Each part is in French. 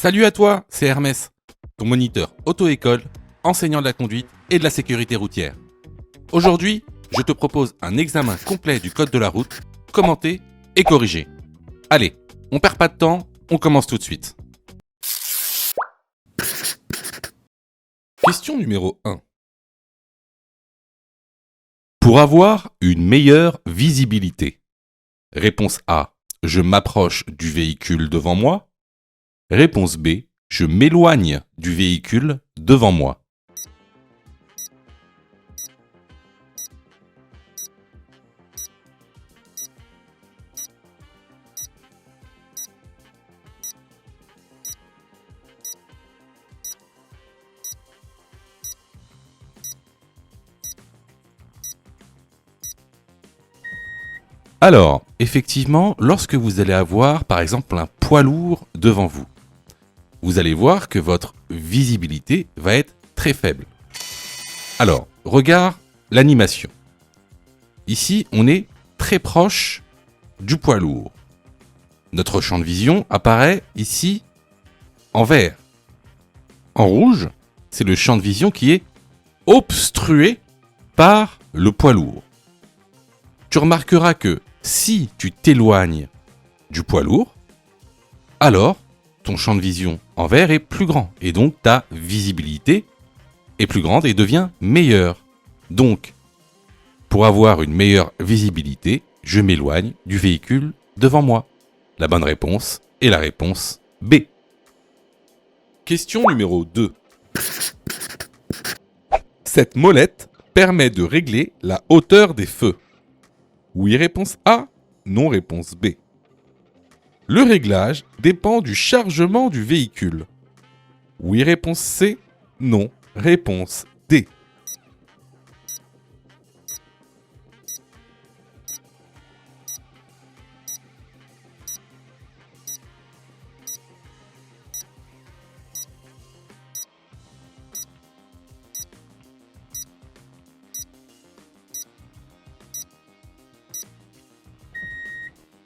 Salut à toi, c'est Hermès, ton moniteur auto-école, enseignant de la conduite et de la sécurité routière. Aujourd'hui, je te propose un examen complet du code de la route, commenté et corrigé. Allez, on perd pas de temps, on commence tout de suite. Question numéro 1. Pour avoir une meilleure visibilité. Réponse A, je m'approche du véhicule devant moi. Réponse B, je m'éloigne du véhicule devant moi. Alors, effectivement, lorsque vous allez avoir par exemple un poids lourd devant vous, vous allez voir que votre visibilité va être très faible. Alors, regarde l'animation. Ici, on est très proche du poids lourd. Notre champ de vision apparaît ici en vert. En rouge, c'est le champ de vision qui est obstrué par le poids lourd. Tu remarqueras que si tu t'éloignes du poids lourd, alors ton champ de vision en vert est plus grand et donc ta visibilité est plus grande et devient meilleure. Donc, pour avoir une meilleure visibilité, je m'éloigne du véhicule devant moi. La bonne réponse est la réponse B. Question numéro 2. Cette molette permet de régler la hauteur des feux. Oui, réponse A. Non, réponse B. Le réglage dépend du chargement du véhicule. Oui, réponse C. Non, réponse D.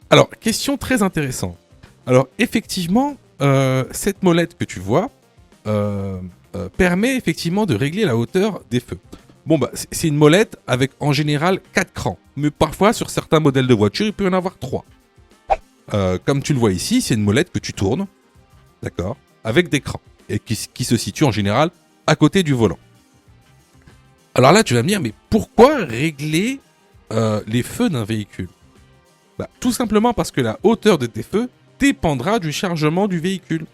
Alors, question très intéressante. Alors, effectivement, cette molette que tu vois permet effectivement de régler la hauteur des feux. Bon, bah, c'est une molette avec en général 4 crans. Mais parfois, sur certains modèles de voitures, il peut y en avoir 3. Comme tu le vois ici, c'est une molette que tu tournes, d'accord, avec des crans. Et qui se situe en général à côté du volant. Alors là, tu vas me dire, mais pourquoi régler les feux d'un véhicule ? Bah, tout simplement parce que la hauteur de tes feux dépendra du chargement du véhicule.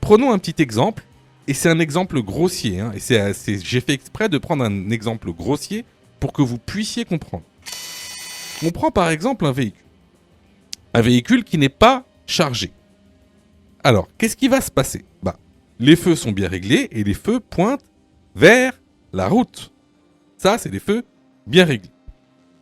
Prenons un petit exemple, et c'est un exemple grossier, hein, et j'ai fait exprès de prendre un exemple grossier pour que vous puissiez comprendre. On prend par exemple un véhicule qui n'est pas chargé. Alors, qu'est-ce qui va se passer ? Bah, les feux sont bien réglés et les feux pointent vers la route. Ça, c'est des feux bien réglés.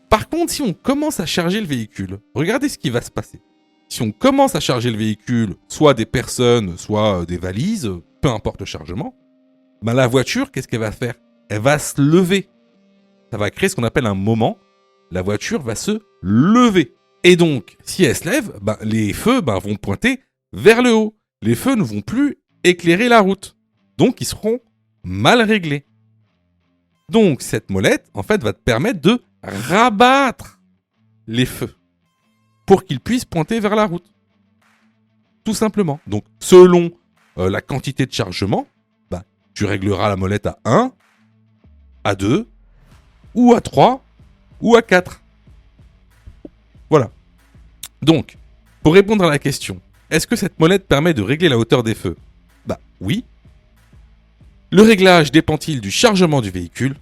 Par contre, si on commence à charger le véhicule, regardez ce qui va se passer. Si on commence à charger le véhicule, soit des personnes, soit des valises, peu importe le chargement, ben la voiture, qu'est-ce qu'elle va faire ? Elle va se lever. Ça va créer ce qu'on appelle un moment. La voiture va se lever. Et donc, si elle se lève, ben, les feux vont pointer vers le haut. Les feux ne vont plus éclairer la route. Donc, ils seront mal réglés. Donc, cette molette, en fait, va te permettre de rabattre les feux pour qu'ils puissent pointer vers la route. Tout simplement. Donc, selon la quantité de chargement, tu régleras la molette à 1, à 2, ou à 3, ou à 4. Voilà. Donc, pour répondre à la question, est-ce que cette molette permet de régler la hauteur des feux ? Oui. Le réglage dépend-il du chargement du véhicule ?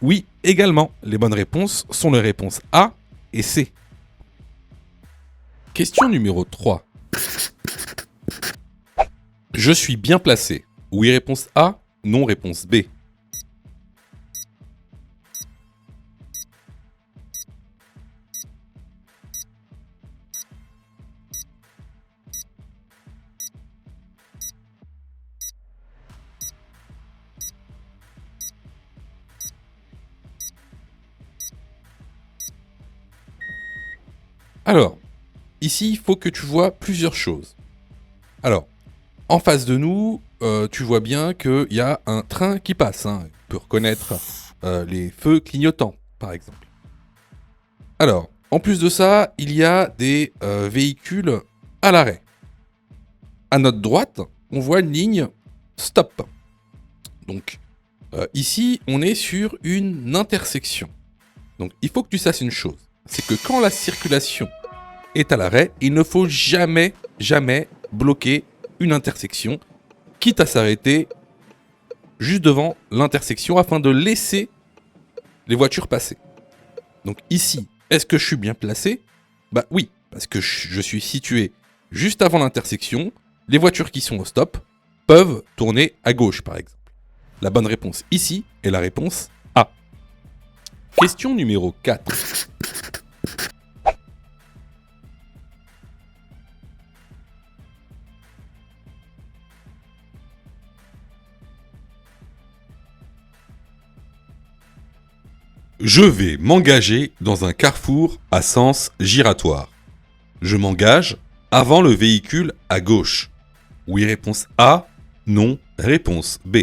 Oui, également. Les bonnes réponses sont les réponses A et C. Question numéro 3. Je suis bien placé. Oui, réponse A. Non, réponse B. Alors, ici, il faut que tu vois plusieurs choses. Alors, En face de nous, tu vois bien qu'il y a un train qui passe. Hein. On peut reconnaître les feux clignotants, par exemple. Alors, en plus de ça, il y a des véhicules à l'arrêt. À notre droite, on voit une ligne stop. Donc, ici, on est sur une intersection. Donc, il faut que tu saches une chose. C'est que quand la circulation est à l'arrêt, il ne faut jamais, jamais bloquer une intersection, quitte à s'arrêter juste devant l'intersection afin de laisser les voitures passer. Donc ici, est-ce que je suis bien placé ? Bah oui, parce que je suis situé juste avant l'intersection. Les voitures qui sont au stop peuvent tourner à gauche, par exemple. La bonne réponse ici est la réponse A. Question numéro 4. Je vais m'engager dans un carrefour à sens giratoire. Je m'engage avant le véhicule à gauche. Oui, réponse A. Non, réponse B.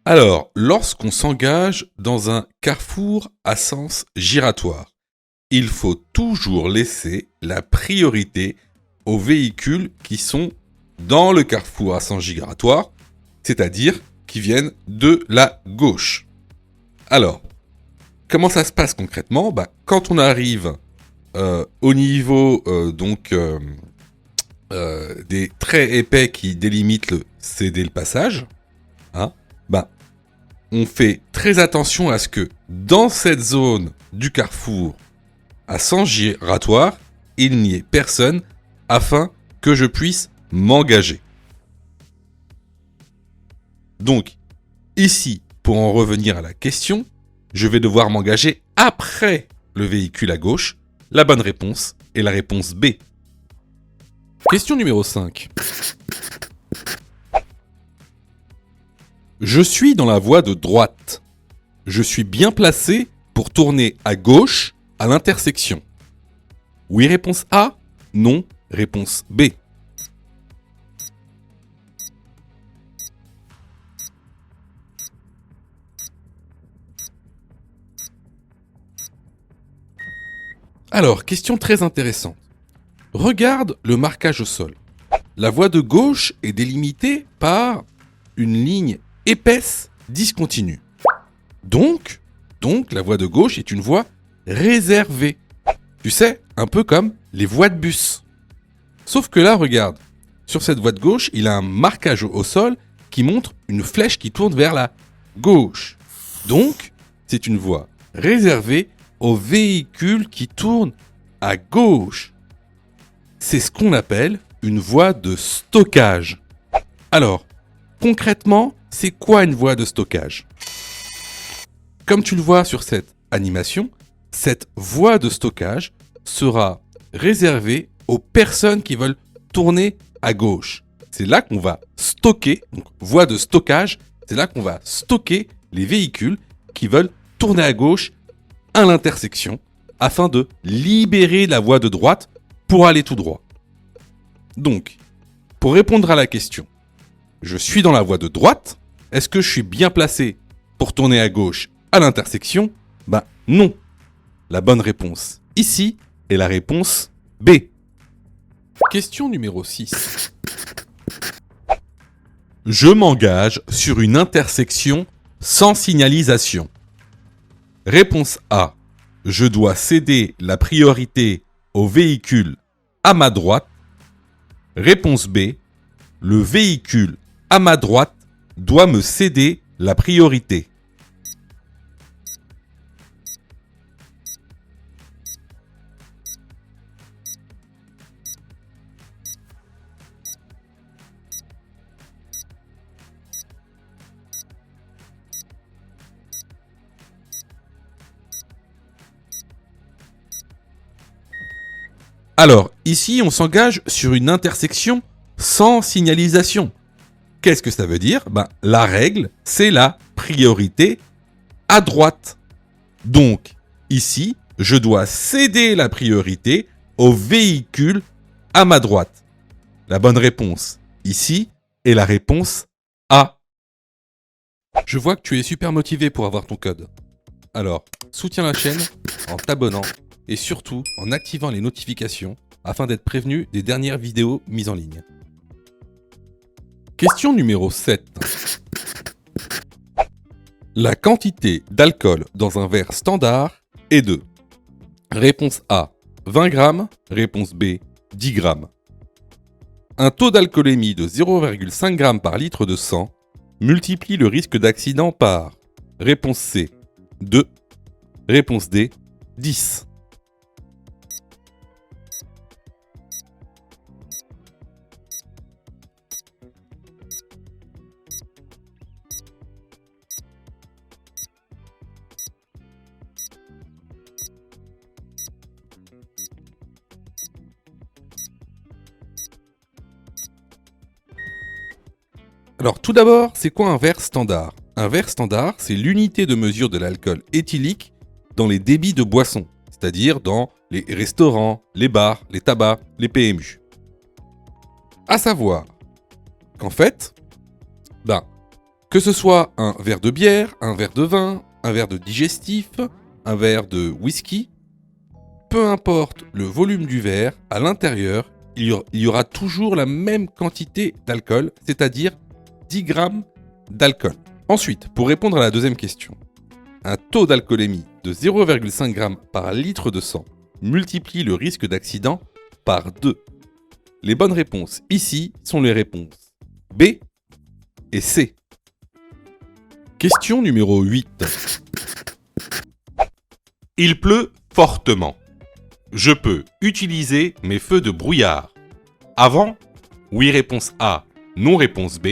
Alors, lorsqu'on s'engage dans un carrefour à sens giratoire, il faut toujours laisser la priorité aux véhicules qui sont dans le carrefour à sens giratoire, c'est-à-dire qui viennent de la gauche. Alors, comment ça se passe concrètement ? Quand on arrive au niveau des traits épais qui délimitent le céder le passage, hein, on fait très attention à ce que dans cette zone du carrefour à sens giratoire, il n'y ait personne afin que je puisse m'engager. Donc, ici, pour en revenir à la question, je vais devoir m'engager après le véhicule à gauche. La bonne réponse est la réponse B. Question numéro 5. Je suis dans la voie de droite. Je suis bien placé pour tourner à gauche à l'intersection. Oui, réponse A. Non, réponse B. Alors, question très intéressante. Regarde le marquage au sol. La voie de gauche est délimitée par une ligne épaisse discontinue. Donc, la voie de gauche est une voie réservée. Tu sais, un peu comme les voies de bus. Sauf que là, regarde, sur cette voie de gauche, il a un marquage au sol qui montre une flèche qui tourne vers la gauche. Donc, c'est une voie réservée aux véhicules qui tournent à gauche. C'est ce qu'on appelle une voie de stockage. Alors, concrètement, c'est quoi une voie de stockage ? Comme tu le vois sur cette animation, cette voie de stockage sera réservée aux personnes qui veulent tourner à gauche. C'est là qu'on va stocker, donc voie de stockage, c'est là qu'on va stocker les véhicules qui veulent tourner à gauche à l'intersection afin de libérer la voie de droite pour aller tout droit. Donc, pour répondre à la question, je suis dans la voie de droite, est-ce que je suis bien placé pour tourner à gauche à l'intersection ? Non. La bonne réponse ici est la réponse B. Question numéro 6. Je m'engage sur une intersection sans signalisation. Réponse A. Je dois céder la priorité au véhicule à ma droite. Réponse B. Le véhicule à ma droite doit me céder la priorité. Alors, ici, on s'engage sur une intersection sans signalisation. Qu'est-ce que ça veut dire? La règle, c'est la priorité à droite. Donc, ici, je dois céder la priorité au véhicule à ma droite. La bonne réponse, ici, est la réponse A. Je vois que tu es super motivé pour avoir ton code. Alors, soutiens la chaîne en t'abonnant et surtout en activant les notifications afin d'être prévenu des dernières vidéos mises en ligne. Question numéro 7. La quantité d'alcool dans un verre standard est de réponse A, 20 grammes, réponse B, 10 grammes. Un taux d'alcoolémie de 0,5 g par litre de sang multiplie le risque d'accident par réponse C, 2, réponse D, 10. Alors tout d'abord, c'est quoi un verre standard? Un verre standard, c'est l'unité de mesure de l'alcool éthylique dans les débits de boissons, c'est-à-dire dans les restaurants, les bars, les tabacs, les PMU. À savoir qu'en fait, que ce soit un verre de bière, un verre de vin, un verre de digestif, un verre de whisky, peu importe le volume du verre, à l'intérieur, il y aura toujours la même quantité d'alcool, c'est-à-dire 10 grammes d'alcool. Ensuite, pour répondre à la deuxième question, un taux d'alcoolémie de 0,5 g par litre de sang multiplie le risque d'accident par 2. Les bonnes réponses ici sont les réponses B et C. Question numéro 8. Il pleut fortement. Je peux utiliser mes feux de brouillard. Avant, oui réponse A, non réponse B.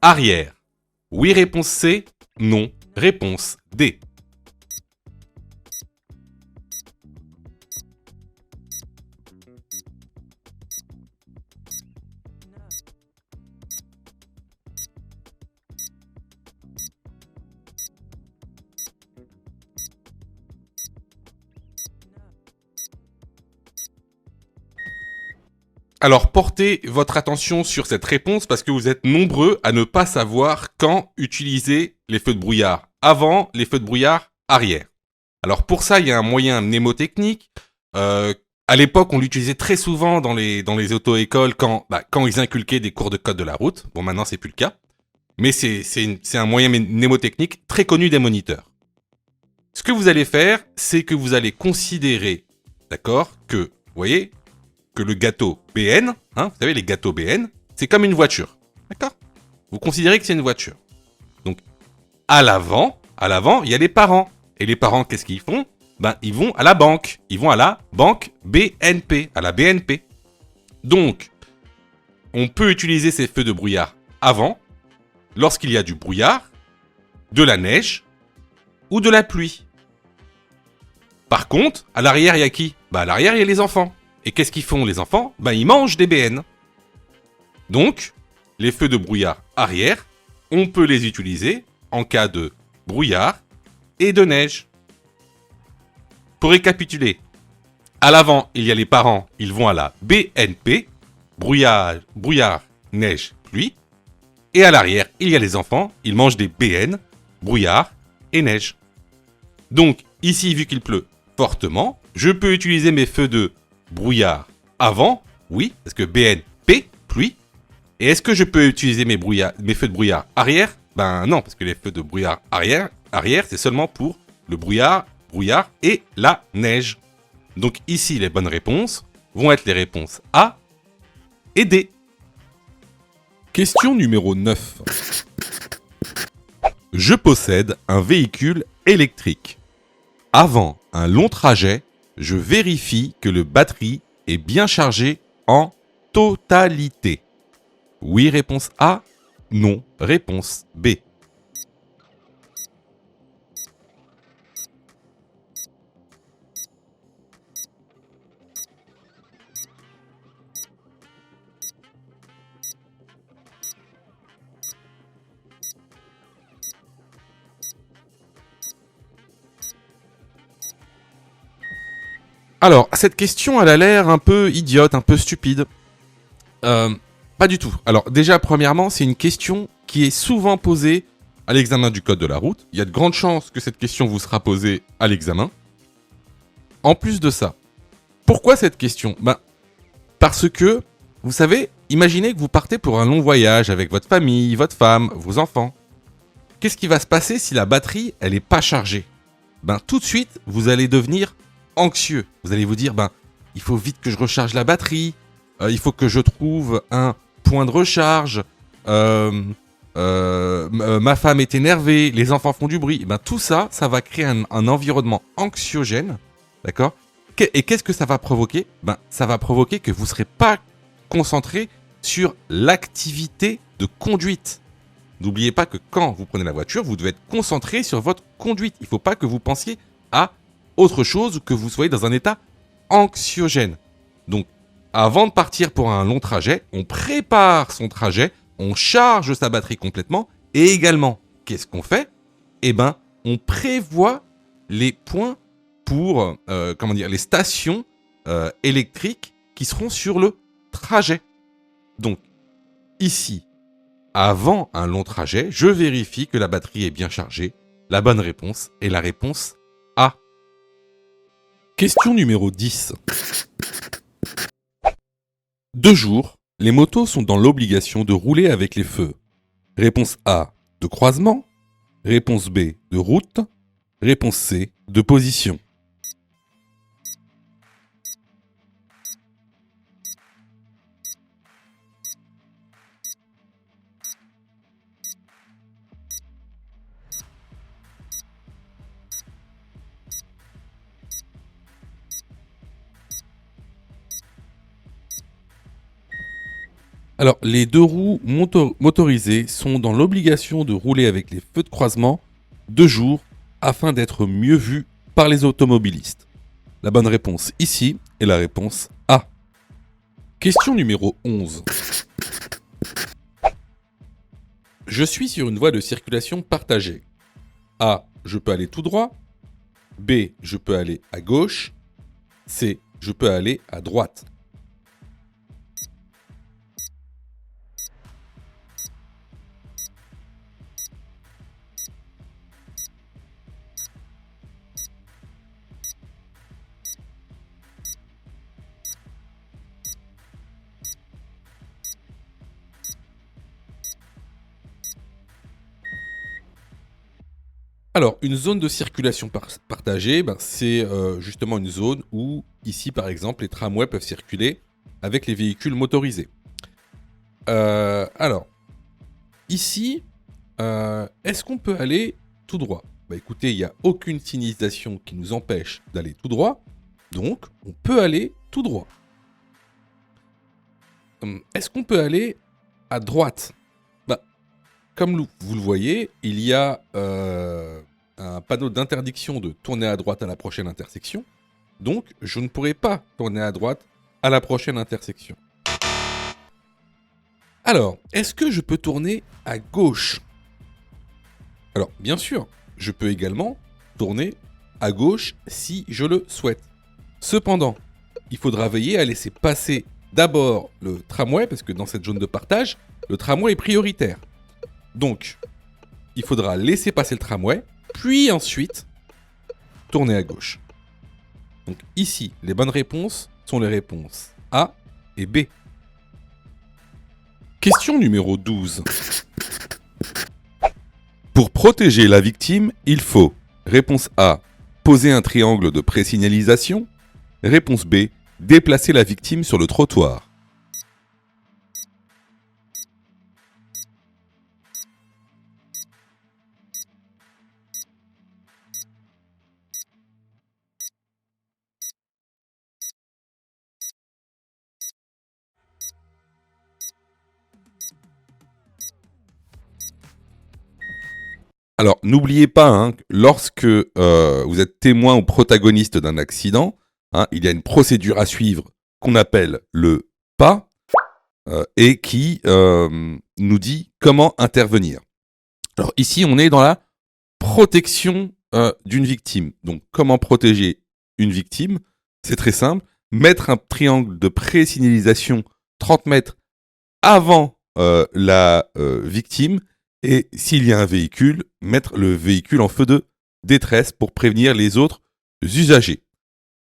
Arrière, oui réponse C, non réponse D. Alors portez votre attention sur cette réponse parce que vous êtes nombreux à ne pas savoir quand utiliser les feux de brouillard. Avant, les feux de brouillard arrière. Alors pour ça, il y a un moyen mnémotechnique. À l'époque, on l'utilisait très souvent dans les auto-écoles quand ils inculquaient des cours de code de la route. Bon, maintenant, c'est plus le cas. Mais c'est un moyen mnémotechnique très connu des moniteurs. Ce que vous allez faire, c'est que vous allez considérer, d'accord, que, vous voyez, que le gâteau BN, vous savez, les gâteaux BN, c'est comme une voiture. D'accord? Vous considérez que c'est une voiture. Donc, à l'avant, il y a les parents. Et les parents, qu'est-ce qu'ils font? Ils vont à la banque. Ils vont à la banque BNP, à la BNP. Donc, on peut utiliser ces feux de brouillard avant, lorsqu'il y a du brouillard, de la neige ou de la pluie. Par contre, à l'arrière, il y a qui? À l'arrière, il y a les enfants. Et qu'est-ce qu'ils font, les enfants? Ils mangent des BN. Donc, les feux de brouillard arrière, on peut les utiliser en cas de brouillard et de neige. Pour récapituler, à l'avant, il y a les parents, ils vont à la BNP, brouillard, neige, pluie. Et à l'arrière, il y a les enfants, ils mangent des BN, brouillard et neige. Donc, ici, vu qu'il pleut fortement, je peux utiliser mes feux de brouillard avant, oui, parce que BNP, pluie. Et est-ce que je peux utiliser mes feux de brouillard arrière? Non, parce que les feux de brouillard arrière, c'est seulement pour le brouillard et la neige. Donc ici, les bonnes réponses vont être les réponses A et D. Question numéro 9. Je possède un véhicule électrique. Avant un long trajet, je vérifie que le batterie est bien chargé en totalité. Oui, réponse A. Non, réponse B. Alors, cette question, elle a l'air un peu idiote, un peu stupide. Pas du tout. Alors, déjà, premièrement, c'est une question qui est souvent posée à l'examen du code de la route. Il y a de grandes chances que cette question vous sera posée à l'examen. En plus de ça, pourquoi cette question ? Parce que, vous savez, imaginez que vous partez pour un long voyage avec votre famille, votre femme, vos enfants. Qu'est-ce qui va se passer si la batterie, elle n'est pas chargée ? Tout de suite, vous allez devenir anxieux. Vous allez vous dire, il faut vite que je recharge la batterie, il faut que je trouve un point de recharge, ma femme est énervée, les enfants font du bruit. Tout ça, ça va créer un environnement anxiogène, d'accord ? Et qu'est-ce que ça va provoquer ? Ça va provoquer que vous ne serez pas concentré sur l'activité de conduite. N'oubliez pas que quand vous prenez la voiture, vous devez être concentré sur votre conduite. Il ne faut pas que vous pensiez à autre chose ou que vous soyez dans un état anxiogène. Donc, avant de partir pour un long trajet, on prépare son trajet, on charge sa batterie complètement et également, qu'est-ce qu'on fait ? On prévoit les points pour, les stations électriques qui seront sur le trajet. Donc, ici, avant un long trajet, je vérifie que la batterie est bien chargée. La bonne réponse est la réponse A. Question numéro 10. De jour, les motos sont dans l'obligation de rouler avec les feux. Réponse A, de croisement. Réponse B, de route. Réponse C, de position. Alors, les deux roues motorisées sont dans l'obligation de rouler avec les feux de croisement de jour afin d'être mieux vus par les automobilistes. La bonne réponse ici est la réponse A. Question numéro 11. Je suis sur une voie de circulation partagée. A, je peux aller tout droit. B, je peux aller à gauche. C, je peux aller à droite. Alors, une zone de circulation partagée, c'est justement une zone où, ici par exemple, les tramways peuvent circuler avec les véhicules motorisés. Alors, ici, est-ce qu'on peut aller tout droit ? Écoutez, il n'y a aucune signalisation qui nous empêche d'aller tout droit, donc on peut aller tout droit. Est-ce qu'on peut aller à droite ? Comme vous le voyez, il y a un panneau d'interdiction de tourner à droite à la prochaine intersection. Donc, je ne pourrai pas tourner à droite à la prochaine intersection. Alors, est-ce que je peux tourner à gauche ? Alors, bien sûr, je peux également tourner à gauche si je le souhaite. Cependant, il faudra veiller à laisser passer d'abord le tramway, parce que dans cette zone de partage, le tramway est prioritaire. Donc, il faudra laisser passer le tramway, puis ensuite tourner à gauche. Donc ici, les bonnes réponses sont les réponses A et B. Question numéro 12. Pour protéger la victime, il faut, réponse A, poser un triangle de présignalisation. Réponse B, déplacer la victime sur le trottoir. Alors, n'oubliez pas, lorsque vous êtes témoin ou protagoniste d'un accident, il y a une procédure à suivre qu'on appelle le PA et qui nous dit comment intervenir. Alors ici, on est dans la protection d'une victime. Donc, comment protéger une victime ? C'est très simple. Mettre un triangle de pré-signalisation 30 mètres avant la victime et s'il y a un véhicule, mettre le véhicule en feu de détresse pour prévenir les autres usagers.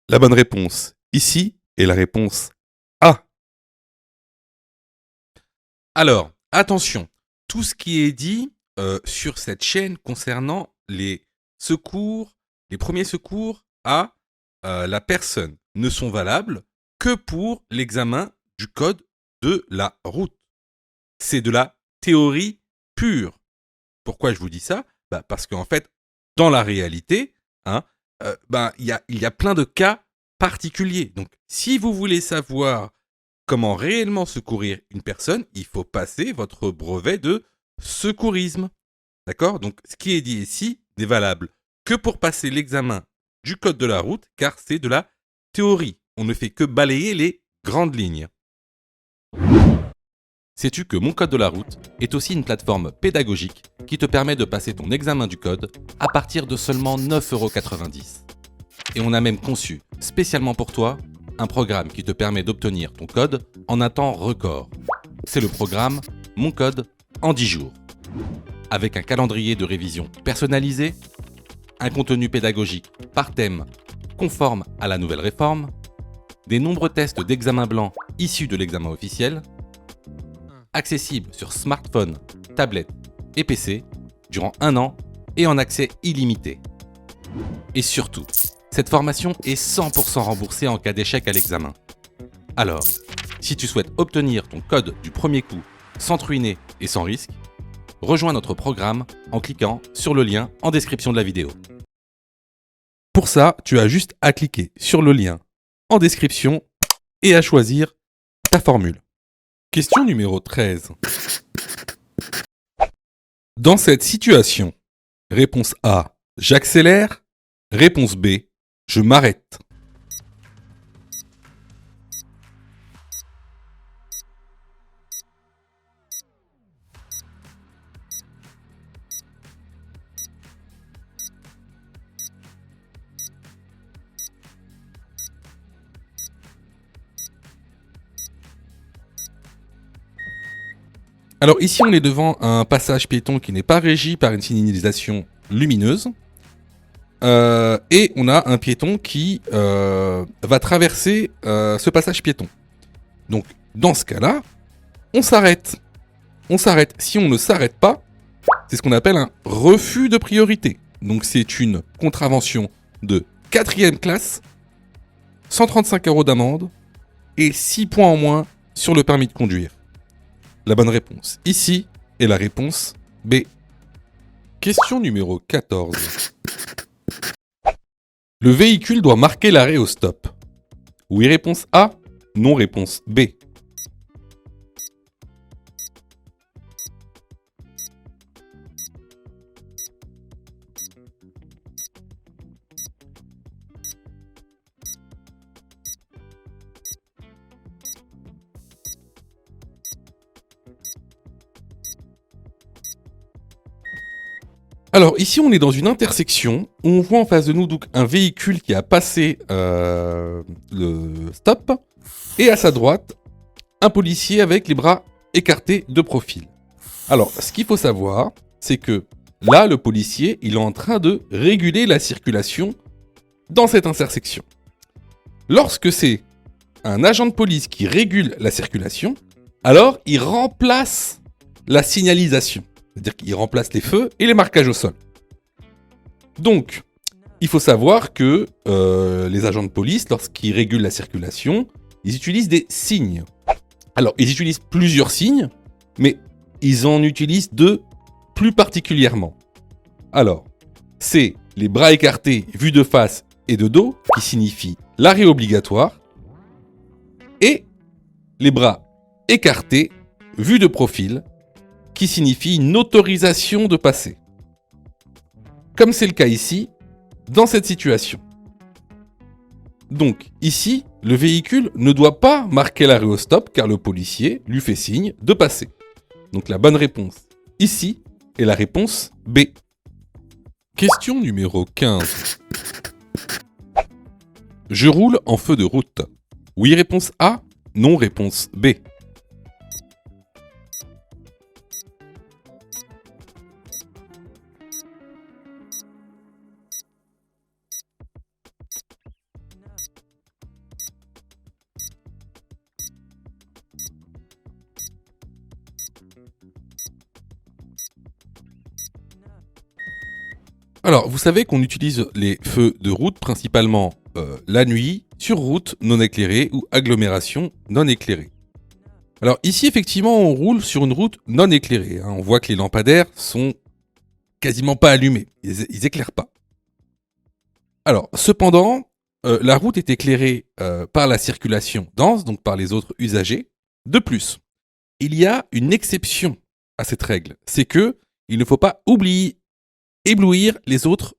La bonne réponse ici est la réponse A. Alors, attention, tout ce qui est dit sur cette chaîne concernant les secours, les premiers secours à la personne ne sont valables que pour l'examen du code de la route. C'est de la théorie pure. Pourquoi je vous dis ça ? Parce qu'en fait, dans la réalité, il y a plein de cas particuliers. Donc, si vous voulez savoir comment réellement secourir une personne, il faut passer votre brevet de secourisme. D'accord ? Donc, ce qui est dit ici n'est valable que pour passer l'examen du code de la route, car c'est de la théorie. On ne fait que balayer les grandes lignes. Sais-tu que Mon Code de la Route est aussi une plateforme pédagogique qui te permet de passer ton examen du code à partir de seulement 9,90 €. Et on a même conçu, spécialement pour toi, un programme qui te permet d'obtenir ton code en un temps record. C'est le programme Mon Code en 10 jours. Avec un calendrier de révision personnalisé, un contenu pédagogique par thème conforme à la nouvelle réforme, des nombreux tests d'examen blanc issus de l'examen officiel, accessible sur smartphone, tablette et PC durant 1 an et en accès illimité. Et surtout, cette formation est 100% remboursée en cas d'échec à l'examen. Alors, si tu souhaites obtenir ton code du premier coup sans te ruiner et sans risque, rejoins notre programme en cliquant sur le lien en description de la vidéo. Pour ça, tu as juste à cliquer sur le lien en description et à choisir ta formule. Question numéro 13. Dans cette situation, réponse A, j'accélère. Réponse B, je m'arrête. Alors ici, on est devant un passage piéton qui n'est pas régi par une signalisation lumineuse. Et on a un piéton qui va traverser ce passage piéton. Donc, dans ce cas-là, on s'arrête. On s'arrête. Si on ne s'arrête pas, c'est ce qu'on appelle un refus de priorité. Donc, c'est une contravention de 4e classe, 135 € d'amende et 6 points en moins sur le permis de conduire. La bonne réponse ici est la réponse B. Question numéro 14. Le véhicule doit marquer l'arrêt au stop. Oui, réponse A. Non, réponse B. Alors ici on est dans une intersection où on voit en face de nous donc un véhicule qui a passé le stop et à sa droite un policier avec les bras écartés de profil. Alors ce qu'il faut savoir c'est que là le policier il est en train de réguler la circulation dans cette intersection. Lorsque c'est un agent de police qui régule la circulation, alors il remplace la signalisation. C'est-à-dire qu'il remplace les feux et les marquages au sol. Donc, il faut savoir que les agents de police, lorsqu'ils régulent la circulation, ils utilisent des signes. Alors, ils utilisent plusieurs signes, mais ils en utilisent 2 plus particulièrement. Alors, c'est les bras écartés vus de face et de dos, qui signifient l'arrêt obligatoire, et les bras écartés vus de profil, qui signifie une autorisation de passer. Comme c'est le cas ici, dans cette situation. Donc, ici, le véhicule ne doit pas marquer l'arrêt au stop car le policier lui fait signe de passer. Donc la bonne réponse ici est la réponse B. Question numéro 15. Je roule en feu de route. Oui, réponse A. Non, réponse B. Alors, vous savez qu'on utilise les feux de route principalement la nuit, sur route non éclairée ou agglomération non éclairée. Alors ici, effectivement, on roule sur une route non éclairée. On voit que les lampadaires sont quasiment pas allumés. Ils éclairent pas. Alors, cependant, la route est éclairée par la circulation dense, donc par les autres usagers. De plus, il y a une exception à cette règle. C'est que il ne faut pas éblouir les autres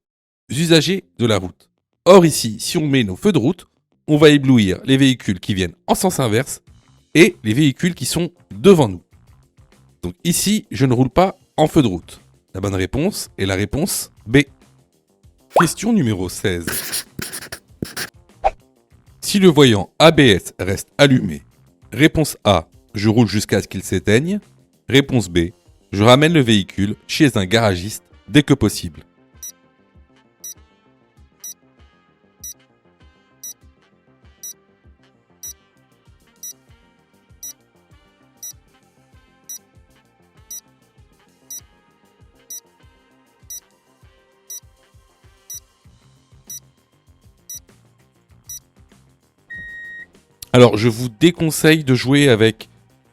usagers de la route. Or ici, si on met nos feux de route, on va éblouir les véhicules qui viennent en sens inverse et les véhicules qui sont devant nous. Donc ici, je ne roule pas en feu de route. La bonne réponse est la réponse B. Question numéro 16. Si le voyant ABS reste allumé, réponse A, je roule jusqu'à ce qu'il s'éteigne. Réponse B, je ramène le véhicule chez un garagiste dès que possible. Alors, je vous déconseille de jouer avec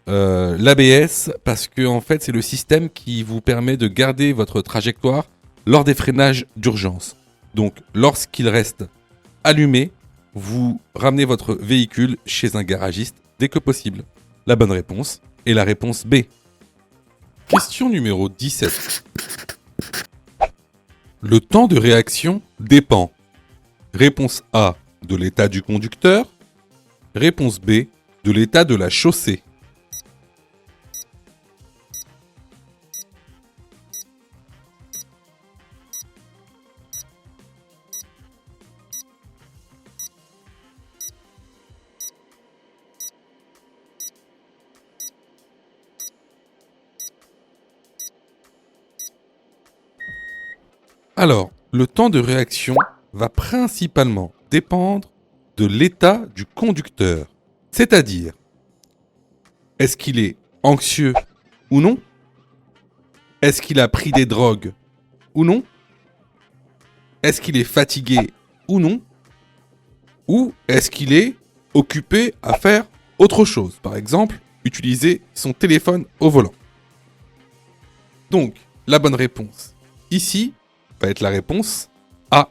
l'ABS parce que en fait, c'est le système qui vous permet de garder votre trajectoire lors des freinages d'urgence. Donc, lorsqu'il reste allumé, vous ramenez votre véhicule chez un garagiste dès que possible. La bonne réponse est la réponse B. Question numéro 17. Le temps de réaction dépend. Réponse A, de l'état du conducteur. Réponse B, de l'état de la chaussée. Alors, le temps de réaction va principalement dépendre de l'état du conducteur. C'est-à-dire, est-ce qu'il est anxieux ou non? Est-ce qu'il a pris des drogues ou non? Est-ce qu'il est fatigué ou non? Ou est-ce qu'il est occupé à faire autre chose? Par exemple, utiliser son téléphone au volant. Donc, la bonne réponse ici va être la réponse A.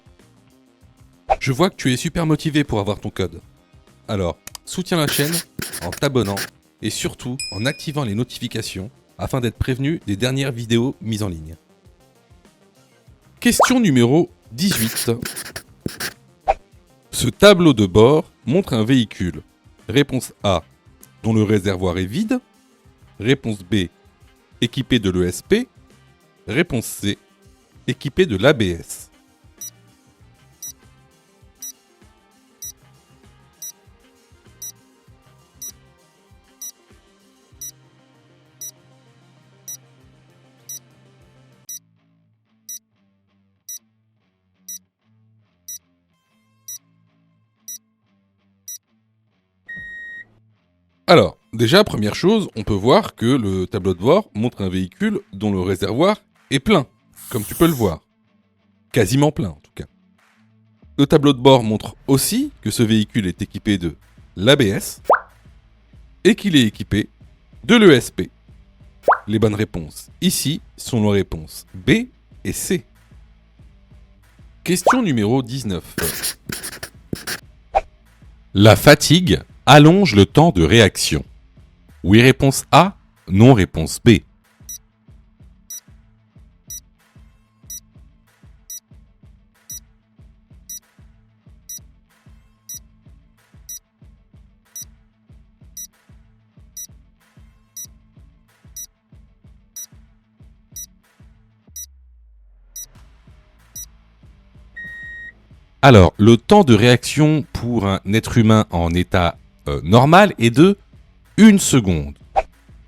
Je vois que tu es super motivé pour avoir ton code. Alors, soutiens la chaîne en t'abonnant et surtout en activant les notifications afin d'être prévenu des dernières vidéos mises en ligne. Question numéro 18. Ce tableau de bord montre un véhicule. Réponse A, dont le réservoir est vide. Réponse B, équipé de l'ESP. Réponse C, équipé de l'ABS. Alors, déjà, première chose, on peut voir que le tableau de bord montre un véhicule dont le réservoir est plein, comme tu peux le voir. Quasiment plein, en tout cas. Le tableau de bord montre aussi que ce véhicule est équipé de l'ABS et qu'il est équipé de l'ESP. Les bonnes réponses ici sont nos réponses B et C. Question numéro 19. La fatigue allonge le temps de réaction. Oui, réponse A, non, réponse B. Alors, le temps de réaction pour un être humain en état normal est de 1 seconde.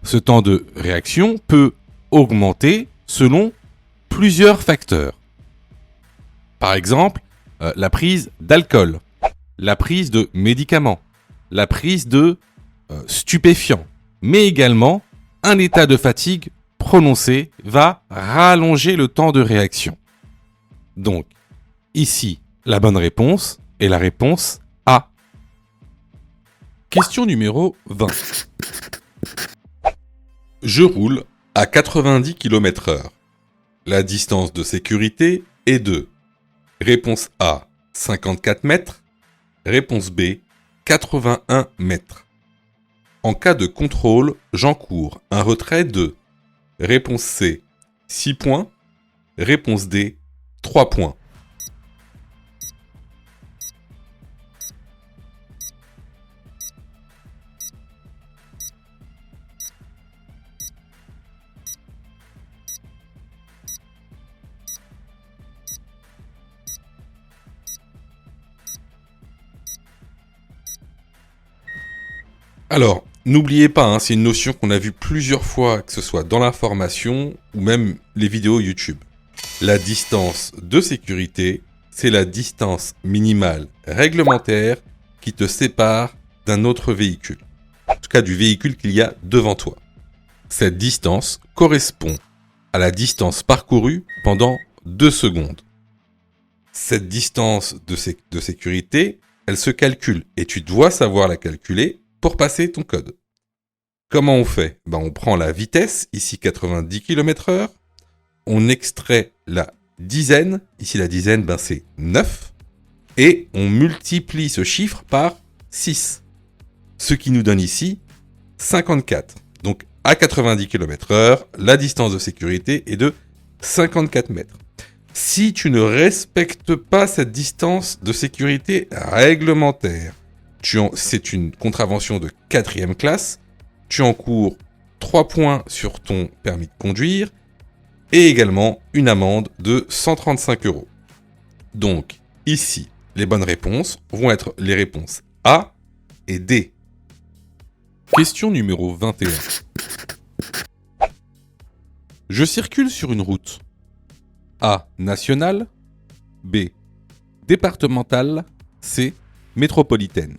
Ce temps de réaction peut augmenter selon plusieurs facteurs. Par exemple, la prise d'alcool, la prise de médicaments, la prise de stupéfiants, mais également un état de fatigue prononcé va rallonger le temps de réaction. Donc, ici, la bonne réponse est la réponse A. Question numéro 20. Je roule à 90 km/h. La distance de sécurité est de réponse A, 54 mètres, réponse B, 81 mètres. En cas de contrôle, j'encours un retrait de réponse C, 6 points, réponse D, 3 points. Alors, n'oubliez pas, c'est une notion qu'on a vue plusieurs fois, que ce soit dans la formation ou même les vidéos YouTube. La distance de sécurité, c'est la distance minimale réglementaire qui te sépare d'un autre véhicule. En tout cas, du véhicule qu'il y a devant toi. Cette distance correspond à la distance parcourue pendant 2 secondes. Cette distance de sécurité, elle se calcule et tu dois savoir la calculer pour passer ton code. Comment on fait ? On prend la vitesse, ici 90 km/h, on extrait la dizaine, ici la dizaine c'est 9, et on multiplie ce chiffre par 6, ce qui nous donne ici 54. Donc à 90 km/h, la distance de sécurité est de 54 mètres. Si tu ne respectes pas cette distance de sécurité réglementaire, c'est une contravention de 4e classe, tu encours 3 points sur ton permis de conduire et également une amende de 135 €. Donc, ici, les bonnes réponses vont être les réponses A et D. Question numéro 21. Je circule sur une route. A. Nationale. B. Départementale. C. Métropolitaine.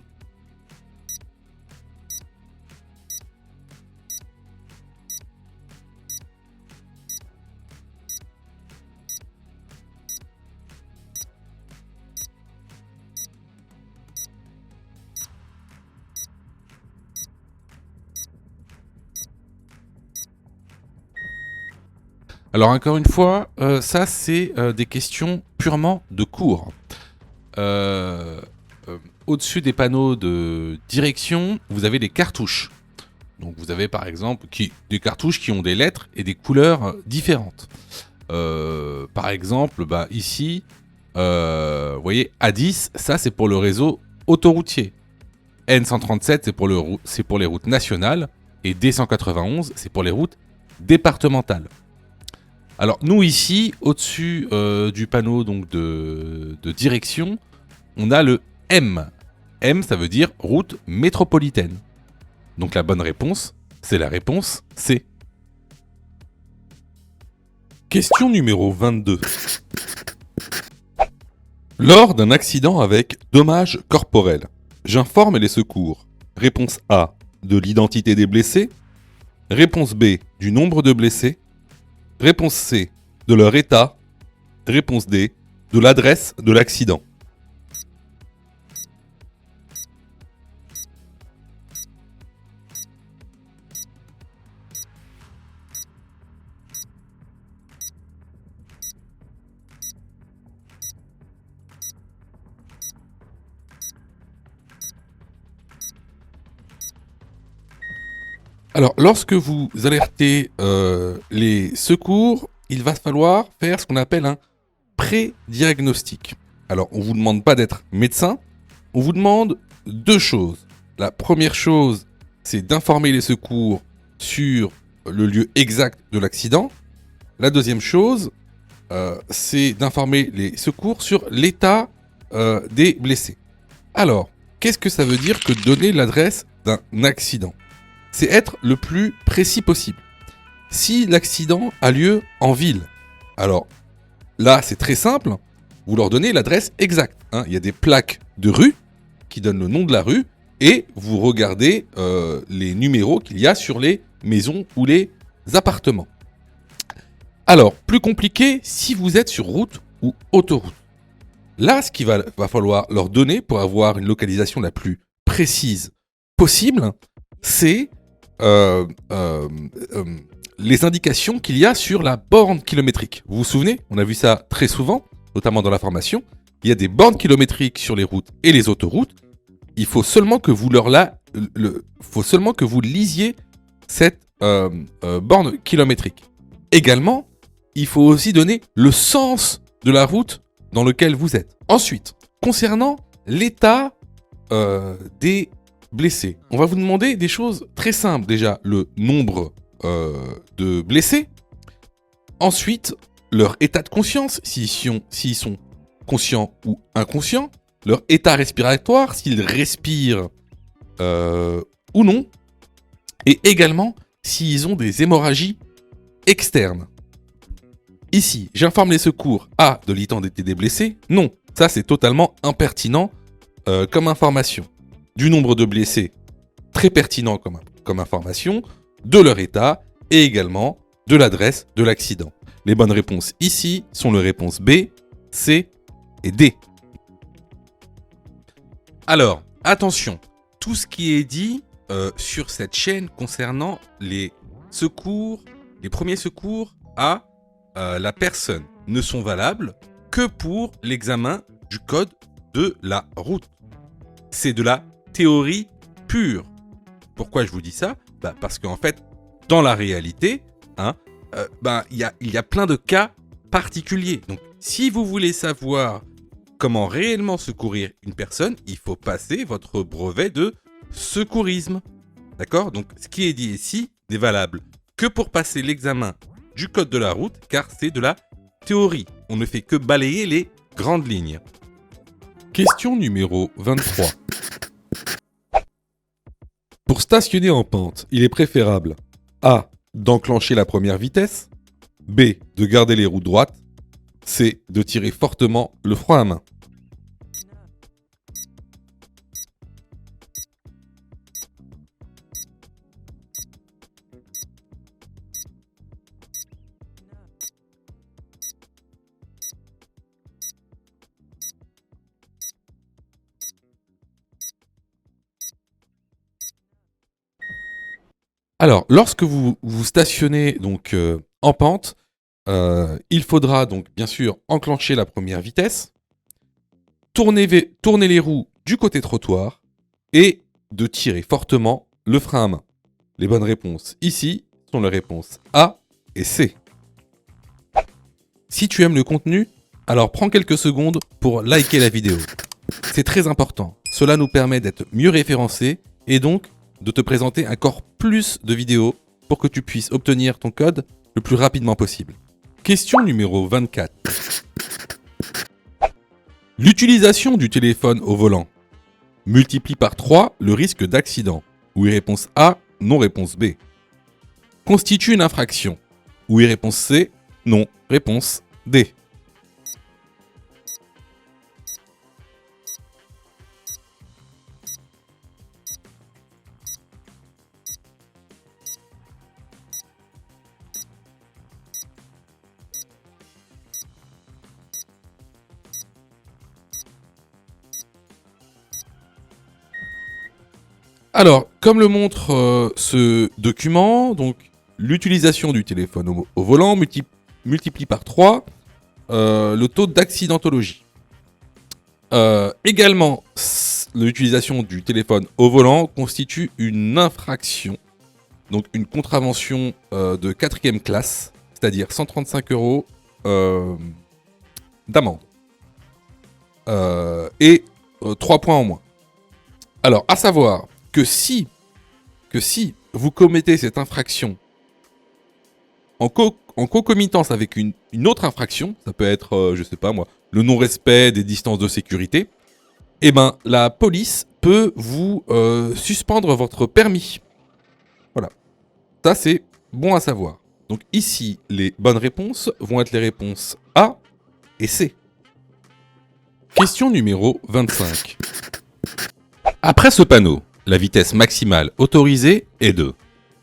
Alors encore une fois, ça c'est des questions purement de cours. Au-dessus des panneaux de direction, vous avez des cartouches. Donc vous avez par exemple des cartouches qui ont des lettres et des couleurs différentes. Par exemple, ici, vous voyez A10, ça c'est pour le réseau autoroutier. N137 c'est pour les routes nationales et D191 c'est pour les routes départementales. Alors nous ici, au-dessus du panneau donc de direction, on a le M. M, ça veut dire route métropolitaine. Donc la bonne réponse, c'est la réponse C. Question numéro 22. Lors d'un accident avec dommages corporels, j'informe les secours. Réponse A, de l'identité des blessés. Réponse B, du nombre de blessés. Réponse C, de leur état. Réponse D, de l'adresse de l'accident. Alors, lorsque vous alertez les secours, il va falloir faire ce qu'on appelle un pré-diagnostic. Alors, on ne vous demande pas d'être médecin, on vous demande 2 choses. La première chose, c'est d'informer les secours sur le lieu exact de l'accident. La deuxième chose, c'est d'informer les secours sur l'état des blessés. Alors, qu'est-ce que ça veut dire que donner l'adresse d'un accident? C'est être le plus précis possible. Si l'accident a lieu en ville, alors là c'est très simple, vous leur donnez l'adresse exacte. Il y a des plaques de rue qui donnent le nom de la rue et vous regardez les numéros qu'il y a sur les maisons ou les appartements. Alors, plus compliqué si vous êtes sur route ou autoroute. Là, ce qu'il va falloir leur donner pour avoir une localisation la plus précise possible, c'est les indications qu'il y a sur la borne kilométrique. Vous vous souvenez? On a vu ça très souvent, notamment dans la formation. Il y a des bornes kilométriques sur les routes et les autoroutes. Il faut seulement que vous lisiez cette borne kilométrique. Également, il faut aussi donner le sens de la route dans lequel vous êtes. Ensuite, concernant l'état des blessés, on va vous demander des choses très simples. Déjà, le nombre de blessés. Ensuite, leur état de conscience, s'ils sont conscients ou inconscients. Leur état respiratoire, s'ils respirent ou non. Et également, s'ils ont des hémorragies externes. Ici, j'informe les secours A de l'identité des blessés. Non, ça c'est totalement impertinent comme information. Du nombre de blessés, très pertinent comme information, de leur état et également de l'adresse de l'accident. Les bonnes réponses ici sont les réponses B, C et D. Alors, attention, tout ce qui est dit sur cette chaîne concernant les secours, les premiers secours à la personne ne sont valables que pour l'examen du code de la route. C'est de la théorie pure. Pourquoi je vous dis ça? Parce qu'en fait, dans la réalité, il y a plein de cas particuliers. Donc, si vous voulez savoir comment réellement secourir une personne, il faut passer votre brevet de secourisme. D'accord? Donc, ce qui est dit ici n'est valable que pour passer l'examen du code de la route, car c'est de la théorie. On ne fait que balayer les grandes lignes. Question numéro 23. Pour stationner en pente, il est préférable A. D'enclencher la première vitesse, B. De garder les roues droites, C. De tirer fortement le frein à main. Alors, lorsque vous vous stationnez donc en pente, il faudra donc bien sûr enclencher la première vitesse, tourner les roues du côté trottoir et de tirer fortement le frein à main. Les bonnes réponses ici sont les réponses A et C. Si tu aimes le contenu, alors prends quelques secondes pour liker la vidéo. C'est très important. Cela nous permet d'être mieux référencés et donc de te présenter encore plus de vidéos pour que tu puisses obtenir ton code le plus rapidement possible. Question numéro 24. L'utilisation du téléphone au volant multiplie par 3 le risque d'accident. Oui, réponse A, non, réponse B. Constitue une infraction. Oui, réponse C, non, réponse D. Alors, comme le montre ce document, donc l'utilisation du téléphone au volant multiplie par 3 le taux d'accidentologie. Également, l'utilisation du téléphone au volant constitue une infraction, donc une contravention de 4e classe, c'est-à-dire 135 € d'amende. Et 3 points en moins. Alors, à savoir que si vous commettez cette infraction en concomitance avec une autre infraction, ça peut être, je sais pas moi, le non-respect des distances de sécurité, eh ben, la police peut vous suspendre votre permis. Voilà. Ça, c'est bon à savoir. Donc ici, les bonnes réponses vont être les réponses A et C. Question numéro 25. Après ce panneau, la vitesse maximale autorisée est de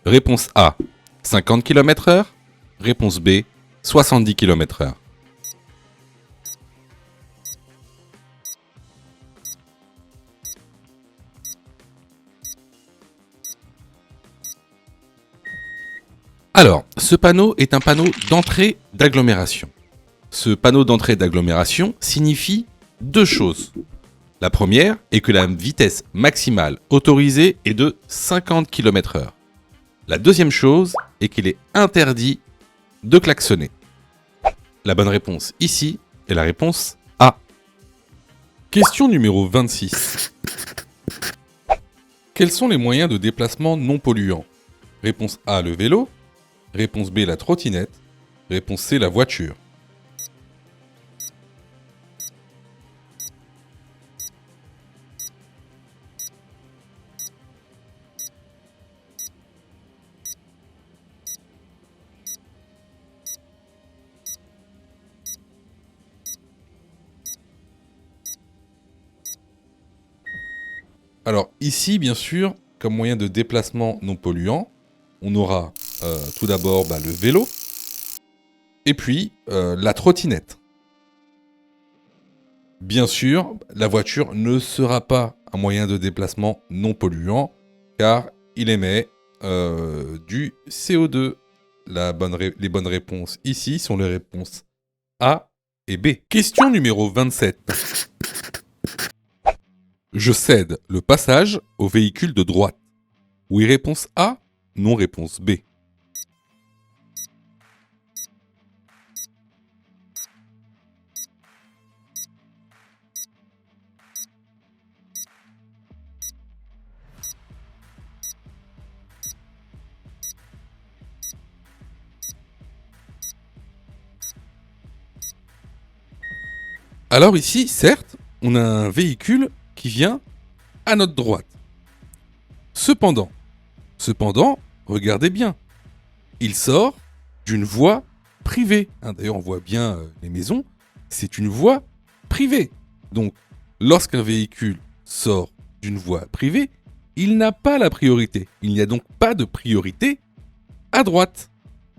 réponse A, 50 km/h, réponse B, 70 km/h. Alors, ce panneau est un panneau d'entrée d'agglomération. Ce panneau d'entrée d'agglomération signifie deux choses. La première est que la vitesse maximale autorisée est de 50 km/h. La deuxième chose est qu'il est interdit de klaxonner. La bonne réponse ici est la réponse A. Question numéro 26. Quels sont les moyens de déplacement non polluants? Réponse A, le vélo. Réponse B, la trottinette. Réponse C, la voiture. Alors ici, bien sûr, comme moyen de déplacement non polluant, on aura tout d'abord le vélo et puis la trottinette. Bien sûr, la voiture ne sera pas un moyen de déplacement non polluant car il émet du CO2. Les bonnes réponses ici sont les réponses A et B. Question numéro 27. Je cède le passage au véhicule de droite. Oui, réponse A, non, réponse B. Alors ici, certes, on a un véhicule qui vient à notre droite. Cependant, regardez bien, il sort d'une voie privée. D'ailleurs, on voit bien les maisons, c'est une voie privée. Donc, lorsqu'un véhicule sort d'une voie privée, il n'a pas la priorité. Il n'y a donc pas de priorité à droite.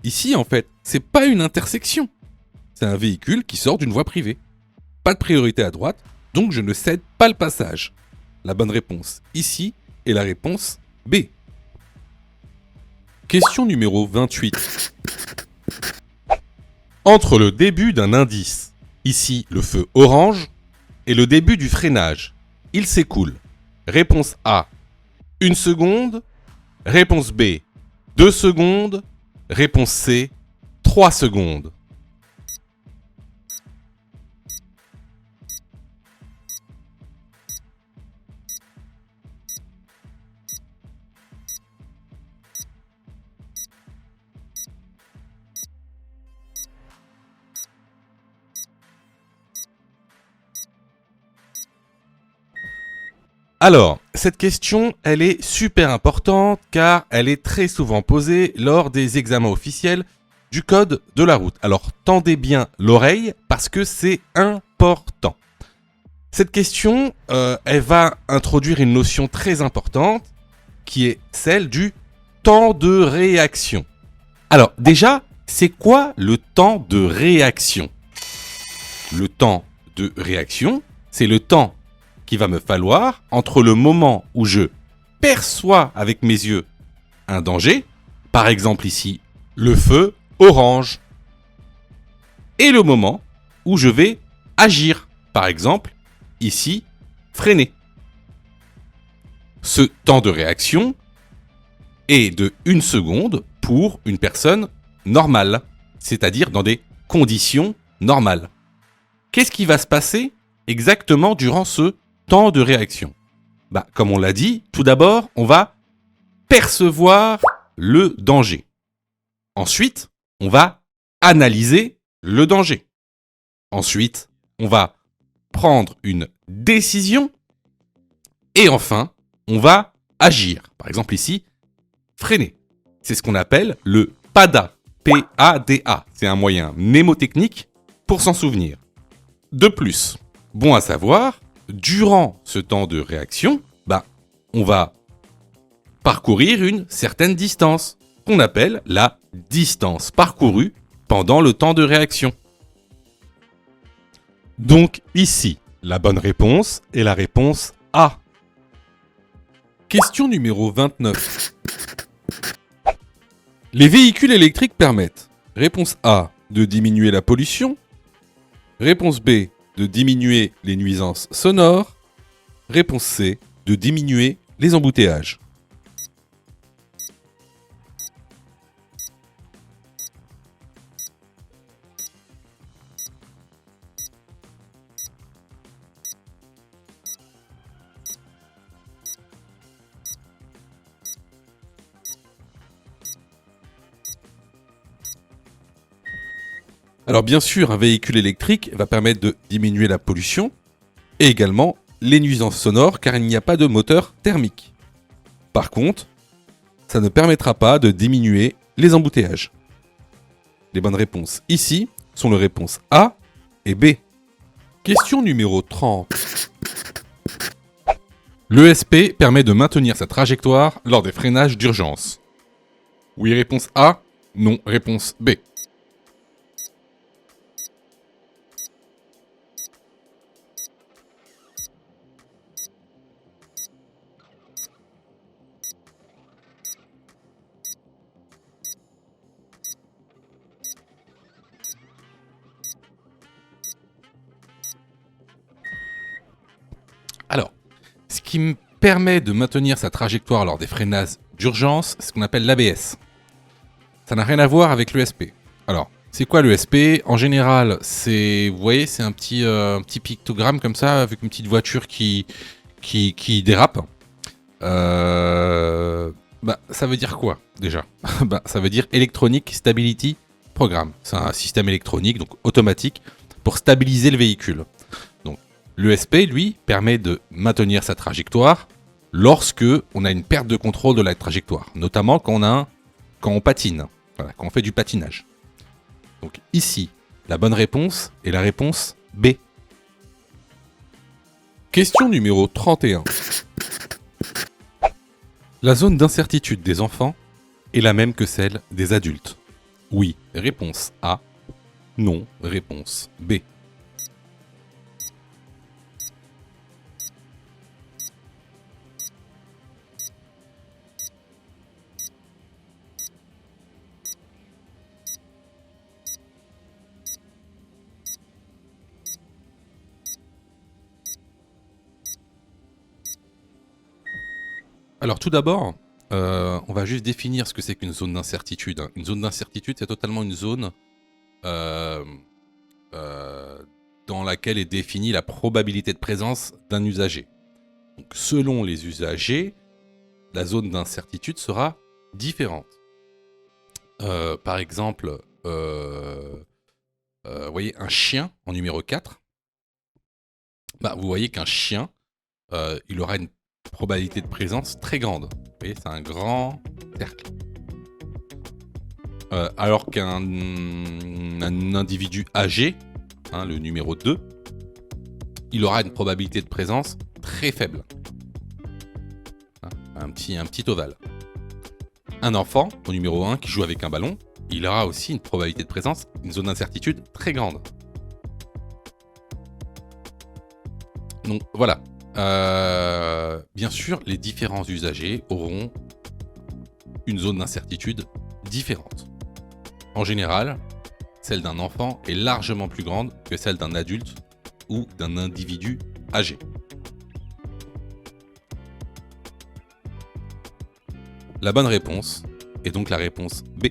Ici, en fait, c'est pas une intersection. C'est un véhicule qui sort d'une voie privée. Pas de priorité à droite, donc je ne cède pas le passage. La bonne réponse ici est la réponse B. Question numéro 28. Entre le début d'un indice, ici le feu orange, et le début du freinage, il s'écoule. Réponse A, 1 seconde. Réponse B, 2 secondes. Réponse C, 3 secondes. Alors, cette question, elle est super importante car elle est très souvent posée lors des examens officiels du code de la route. Alors, tendez bien l'oreille parce que c'est important. Cette question, elle va introduire une notion très importante qui est celle du temps de réaction. Alors, déjà, c'est quoi le temps de réaction? Le temps de réaction, c'est le temps qu'il va me falloir entre le moment où je perçois avec mes yeux un danger, par exemple ici le feu orange, et le moment où je vais agir, par exemple ici freiner. Ce temps de réaction est de 1 seconde pour une personne normale, c'est-à-dire dans des conditions normales. Qu'est-ce qui va se passer exactement durant ce temps de réaction? Comme on l'a dit, tout d'abord, on va percevoir le danger. Ensuite, on va analyser le danger. Ensuite, on va prendre une décision. Et enfin, on va agir. Par exemple ici, freiner. C'est ce qu'on appelle le PADA. P-A-D-A. C'est un moyen mnémotechnique pour s'en souvenir. De plus, bon à savoir, durant ce temps de réaction, on va parcourir une certaine distance, qu'on appelle la distance parcourue pendant le temps de réaction. Donc ici, la bonne réponse est la réponse A. Question numéro 29. Les véhicules électriques permettent, réponse A, de diminuer la pollution, réponse B, de diminuer les nuisances sonores, réponse C, de diminuer les embouteillages. Alors bien sûr, un véhicule électrique va permettre de diminuer la pollution et également les nuisances sonores car il n'y a pas de moteur thermique. Par contre, ça ne permettra pas de diminuer les embouteillages. Les bonnes réponses ici sont les réponses A et B. Question numéro 30. L'ESP permet de maintenir sa trajectoire lors des freinages d'urgence. Oui, réponse A. Non, réponse B. Alors, ce qui me permet de maintenir sa trajectoire lors des freinages d'urgence, c'est ce qu'on appelle l'ABS. Ça n'a rien à voir avec l'ESP. Alors, c'est quoi l'ESP ? En général, c'est, vous voyez, c'est un petit pictogramme comme ça, avec une petite voiture qui dérape. Ça veut dire quoi, déjà ? Ça veut dire Electronic Stability Program. C'est un système électronique, donc automatique, pour stabiliser le véhicule. Donc, l'ESP, lui, permet de maintenir sa trajectoire lorsque on a une perte de contrôle de la trajectoire, notamment quand on patine, voilà, quand on fait du patinage. Donc ici, la bonne réponse est la réponse B. Question numéro 31. La zone d'incertitude des enfants est la même que celle des adultes. Oui, réponse A. Non, réponse B. Alors tout d'abord, on va juste définir ce que c'est qu'une zone d'incertitude. Une zone d'incertitude, c'est totalement une zone dans laquelle est définie la probabilité de présence d'un usager. Donc, selon les usagers, la zone d'incertitude sera différente. Par exemple, vous voyez un chien en numéro 4. Vous voyez qu'un chien, il aura une probabilité de présence très grande. Vous voyez, c'est un grand cercle. Alors qu'un individu âgé, le numéro 2, il aura une probabilité de présence très faible. Un petit ovale. Un enfant, au numéro 1, qui joue avec un ballon, il aura aussi une probabilité de présence, une zone d'incertitude très grande. Donc voilà. Bien sûr, les différents usagers auront une zone d'incertitude différente. En général, celle d'un enfant est largement plus grande que celle d'un adulte ou d'un individu âgé. La bonne réponse est donc la réponse B.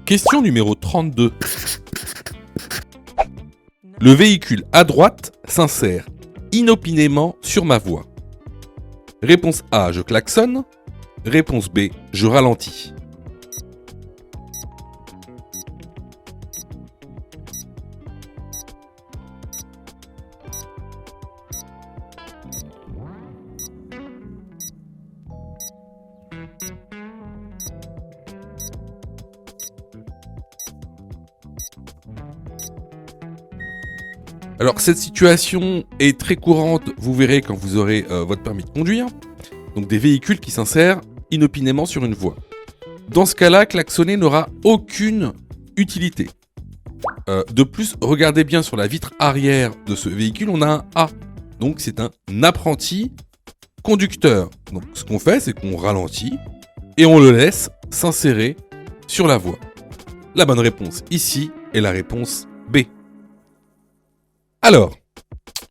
Question numéro 32. Le véhicule à droite s'insère inopinément sur ma voie. Réponse A, je klaxonne. Réponse B, je ralentis. Alors cette situation est très courante, vous verrez quand vous aurez votre permis de conduire. Donc des véhicules qui s'insèrent inopinément sur une voie. Dans ce cas-là, klaxonner n'aura aucune utilité. De plus, regardez bien sur la vitre arrière de ce véhicule, on a un A. Donc c'est un apprenti conducteur. Donc ce qu'on fait, c'est qu'on ralentit et on le laisse s'insérer sur la voie. La bonne réponse ici est la réponse B. Alors,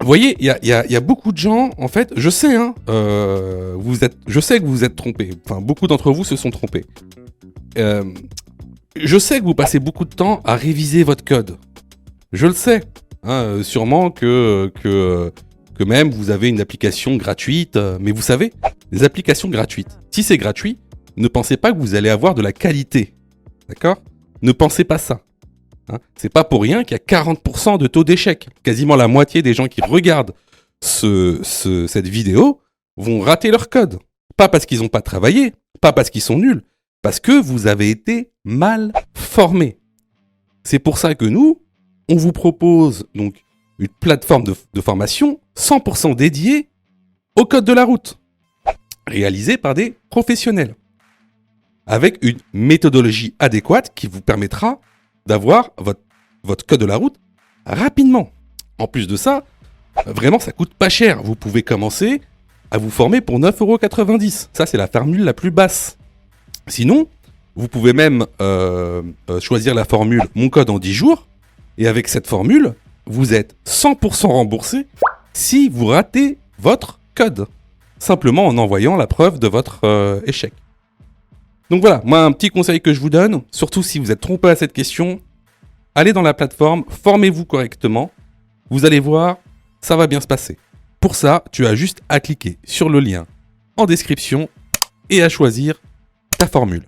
vous voyez, il y a beaucoup de gens, en fait, je sais, je sais que vous vous êtes trompés. Enfin, beaucoup d'entre vous se sont trompés. Je sais que vous passez beaucoup de temps à réviser votre code. Je le sais. Sûrement que même vous avez une application gratuite. Mais vous savez, les applications gratuites, si c'est gratuit, ne pensez pas que vous allez avoir de la qualité. D'accord ? Ne pensez pas ça. C'est pas pour rien qu'il y a 40% de taux d'échec. Quasiment la moitié des gens qui regardent cette vidéo vont rater leur code. Pas parce qu'ils n'ont pas travaillé, pas parce qu'ils sont nuls, parce que vous avez été mal formés. C'est pour ça que nous, on vous propose donc une plateforme de formation 100% dédiée au code de la route, réalisée par des professionnels, avec une méthodologie adéquate qui vous permettra d'avoir votre code de la route rapidement. En plus de ça, vraiment ça coûte pas cher. Vous pouvez commencer à vous former pour 9,90 €. Ça c'est la formule la plus basse. Sinon, vous pouvez même choisir la formule Mon code en 10 jours. Et avec cette formule, vous êtes 100% remboursé si vous ratez votre code. Simplement en envoyant la preuve de votre échec. Donc voilà, moi un petit conseil que je vous donne, surtout si vous êtes trompé à cette question, allez dans la plateforme, formez-vous correctement, vous allez voir, ça va bien se passer. Pour ça, tu as juste à cliquer sur le lien en description et à choisir ta formule.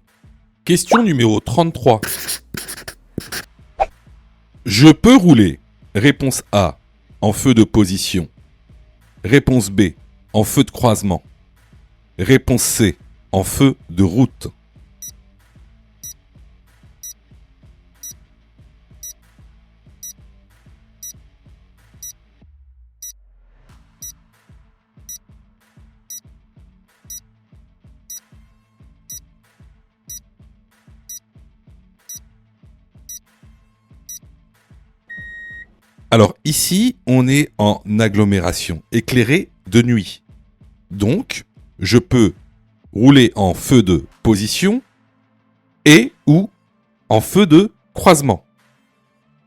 Question numéro 33. Je peux rouler. Réponse A, en feu de position. Réponse B, en feu de croisement. Réponse C, en feu de route. Alors ici, on est en agglomération, éclairée de nuit. Donc, je peux rouler en feu de position et ou en feu de croisement.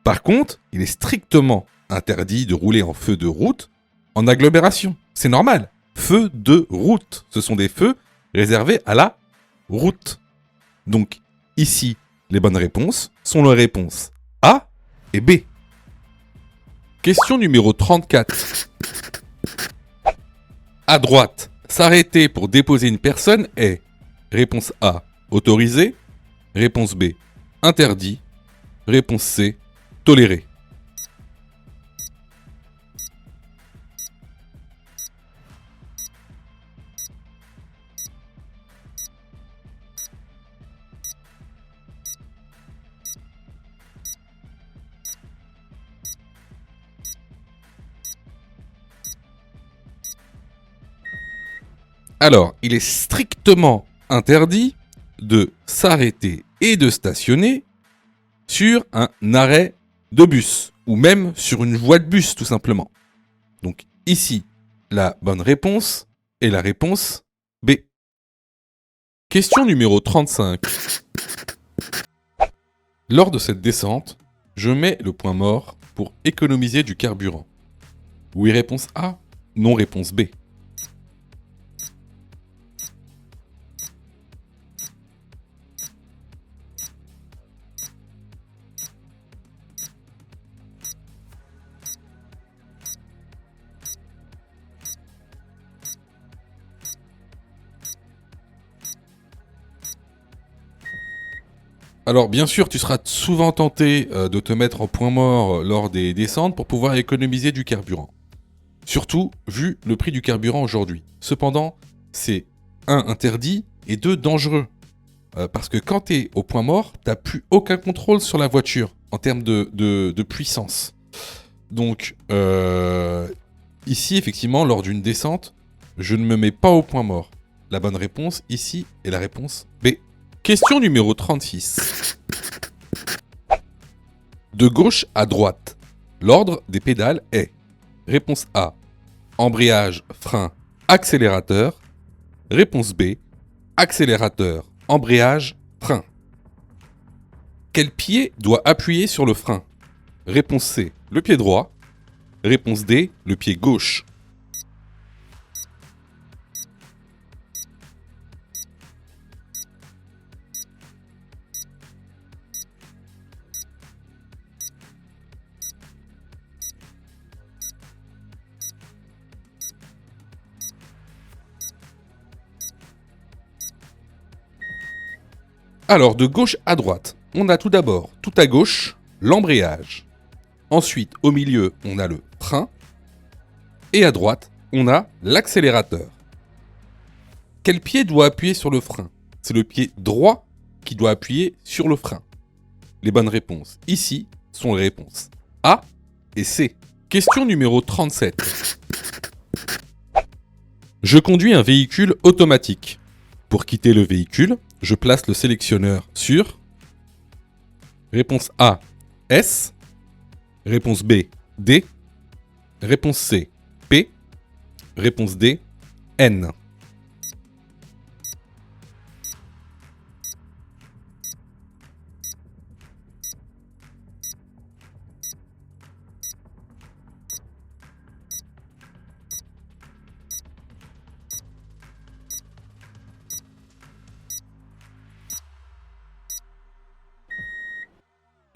Par contre, il est strictement interdit de rouler en feu de route en agglomération. C'est normal. Feu de route. Ce sont des feux réservés à la route. Donc ici, les bonnes réponses sont les réponses A et B. Question numéro 34. À droite, s'arrêter pour déposer une personne est réponse A, autorisé. Réponse B, interdit. Réponse C, toléré. Alors, il est strictement interdit de s'arrêter et de stationner sur un arrêt de bus ou même sur une voie de bus tout simplement. Donc ici, la bonne réponse est la réponse B. Question numéro 35. Lors de cette descente, je mets le point mort pour économiser du carburant. Oui, réponse A. Non, réponse B. Alors bien sûr, tu seras souvent tenté de te mettre en point mort lors des descentes pour pouvoir économiser du carburant. Surtout vu le prix du carburant aujourd'hui. Cependant, c'est 1 interdit et 2 dangereux. Parce que quand tu es au point mort, tu n'as plus aucun contrôle sur la voiture en termes de puissance. Donc ici, effectivement, lors d'une descente, je ne me mets pas au point mort. La bonne réponse ici est la réponse B. Question numéro 36. De gauche à droite, l'ordre des pédales est réponse A, embrayage, frein, accélérateur. Réponse B, accélérateur, embrayage, frein. Quel pied doit appuyer sur le frein? Réponse C, le pied droit. Réponse D, le pied gauche. Alors, de gauche à droite, on a tout d'abord, tout à gauche, l'embrayage. Ensuite, au milieu, on a le frein. Et à droite, on a l'accélérateur. Quel pied doit appuyer sur le frein? C'est le pied droit qui doit appuyer sur le frein. Les bonnes réponses ici sont les réponses A et C. Question numéro 37. Je conduis un véhicule automatique. Pour quitter le véhicule, je place le sélectionneur sur réponse A, S. Réponse B, D. Réponse C, P. Réponse D, N.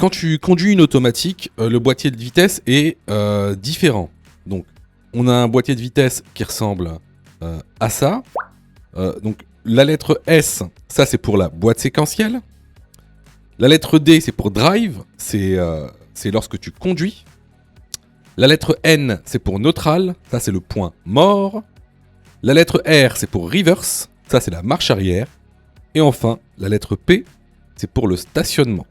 Quand tu conduis une automatique, le boîtier de vitesse est différent. Donc, on a un boîtier de vitesse qui ressemble à ça. Donc, la lettre S, ça c'est pour la boîte séquentielle. La lettre D, c'est pour drive, c'est lorsque tu conduis. La lettre N, c'est pour neutral, ça c'est le point mort. La lettre R, c'est pour reverse, ça c'est la marche arrière. Et enfin, la lettre P, c'est pour le stationnement.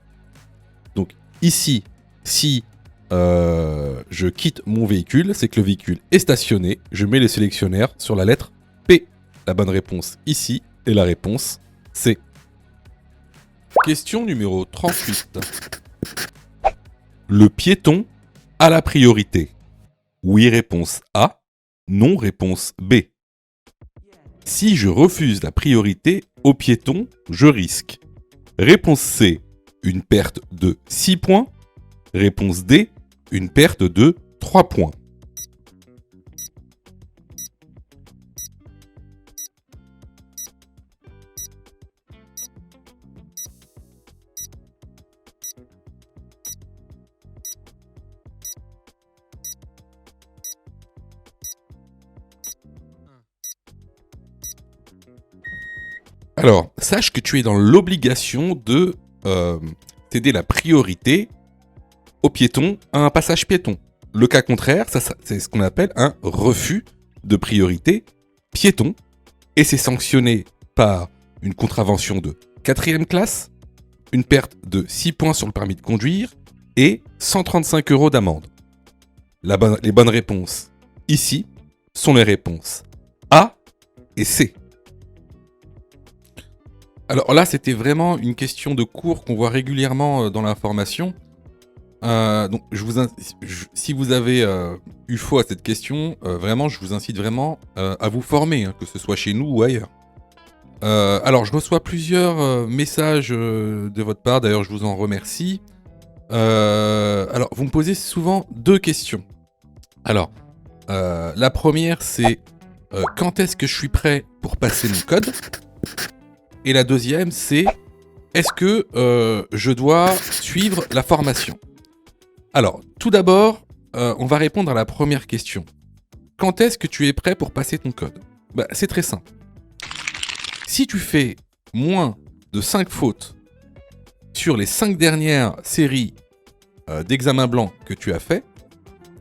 Donc ici, si je quitte mon véhicule, c'est que le véhicule est stationné. Je mets le sélectionnaire sur la lettre P. La bonne réponse ici est la réponse C. Question numéro 38. Le piéton a la priorité. Oui, réponse A. Non, réponse B. Si je refuse la priorité au piéton, je risque. Réponse C. Une perte de 6 points. Réponse D, une perte de 3 points. Alors, sache que tu es dans l'obligation de céder la priorité au piéton à un passage piéton. Le cas contraire, ça, c'est ce qu'on appelle un refus de priorité piéton. Et c'est sanctionné par une contravention de 4e classe, une perte de 6 points sur le permis de conduire et 135 € d'amende. Les bonnes réponses ici sont les réponses A et C. Alors là, c'était vraiment une question de cours qu'on voit régulièrement dans l'information. Donc, si vous avez eu faux à cette question, vraiment, je vous incite vraiment à vous former, hein, que ce soit chez nous ou ailleurs. Alors, je reçois plusieurs messages de votre part, d'ailleurs, je vous en remercie. Alors, vous me posez souvent 2 questions. Alors, la première, c'est quand est-ce que je suis prêt pour passer mon code ? Et la deuxième, c'est est-ce que je dois suivre la formation ? Alors, tout d'abord, on va répondre à la première question. Quand est-ce que tu es prêt pour passer ton code ? C'est très simple. Si tu fais moins de 5 fautes sur les 5 dernières séries d'examen blanc que tu as fait,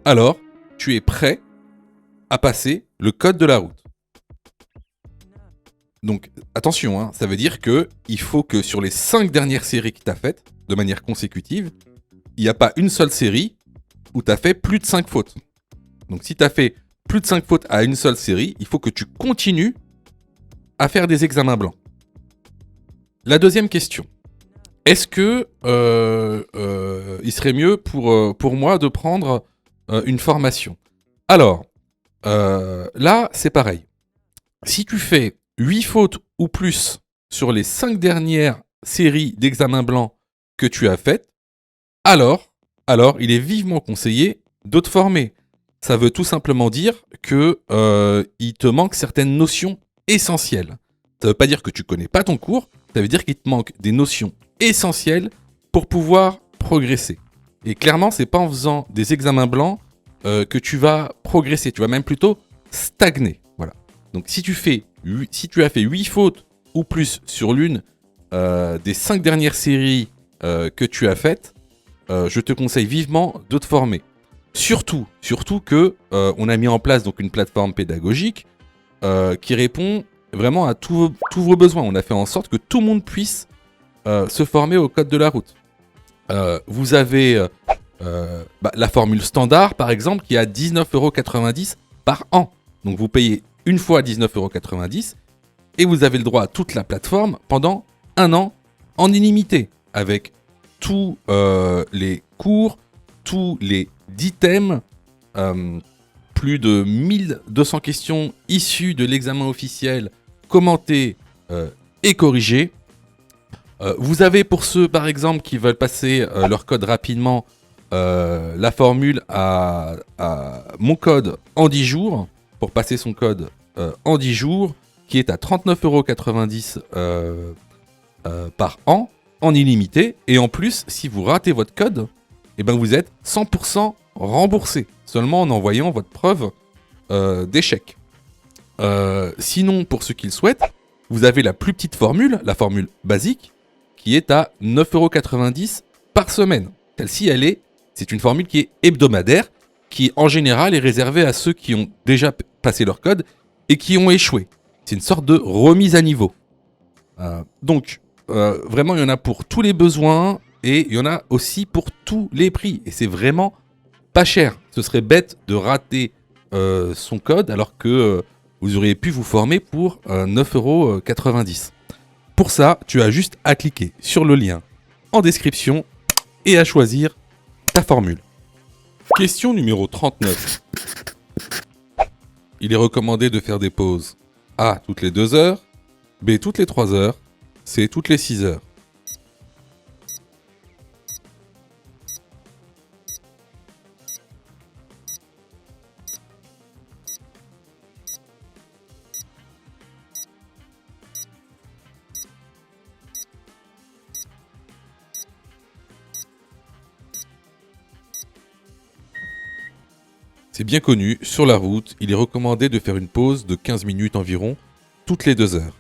alors tu es prêt à passer le code de la route. Donc attention, hein, ça veut dire qu'il faut que sur les 5 dernières séries que tu as faites, de manière consécutive, il n'y a pas une seule série où tu as fait plus de 5 fautes. Donc si tu as fait plus de 5 fautes à une seule série, il faut que tu continues à faire des examens blancs. La deuxième question. Est-ce que il serait mieux pour moi de prendre une formation ? Alors, là, c'est pareil. Si tu fais 8 fautes ou plus sur les 5 dernières séries d'examens blancs que tu as faites, alors, il est vivement conseillé de te former. Ça veut tout simplement dire que il te manque certaines notions essentielles. Ça veut pas dire que tu connais pas ton cours, ça veut dire qu'il te manque des notions essentielles pour pouvoir progresser. Et clairement, c'est pas en faisant des examens blancs que tu vas progresser, tu vas même plutôt stagner. Voilà. Donc si tu as fait 8 fautes ou plus sur l'une des 5 dernières séries que tu as faites, je te conseille vivement de te former. Surtout que on a mis en place donc une plateforme pédagogique qui répond vraiment à tous vos besoins. On a fait en sorte que tout le monde puisse se former au code de la route. Vous avez la formule standard, par exemple, qui est à 19,90 € par an. Donc vous payez une fois 19,90 € et vous avez le droit à toute la plateforme pendant 1 an en illimité, avec tous les cours, tous les 10 thèmes, plus de 1200 questions issues de l'examen officiel, commentées et corrigées. Vous avez pour ceux, par exemple, qui veulent passer leur code rapidement, la formule à mon code en 10 jours, pour passer son code en 10 jours, qui est à 39,90 € par an, en illimité. Et en plus, si vous ratez votre code, eh ben vous êtes 100% remboursé, seulement en envoyant votre preuve d'échec. Sinon, pour ceux qui le souhaitent, vous avez la plus petite formule, la formule basique, qui est à 9,90 € par semaine. Celle-ci, c'est une formule qui est hebdomadaire, qui en général est réservée à ceux qui ont déjà passé leur code et qui ont échoué. C'est une sorte de remise à niveau. Donc, vraiment, il y en a pour tous les besoins et il y en a aussi pour tous les prix. Et c'est vraiment pas cher. Ce serait bête de rater son code alors que vous auriez pu vous former pour 9,90 €. Pour ça, tu as juste à cliquer sur le lien en description et à choisir ta formule. Question numéro 39. Il est recommandé de faire des pauses A toutes les 2 heures, B toutes les 3 heures, C toutes les 6 heures. C'est bien connu, sur la route, il est recommandé de faire une pause de 15 minutes environ, toutes les 2 heures.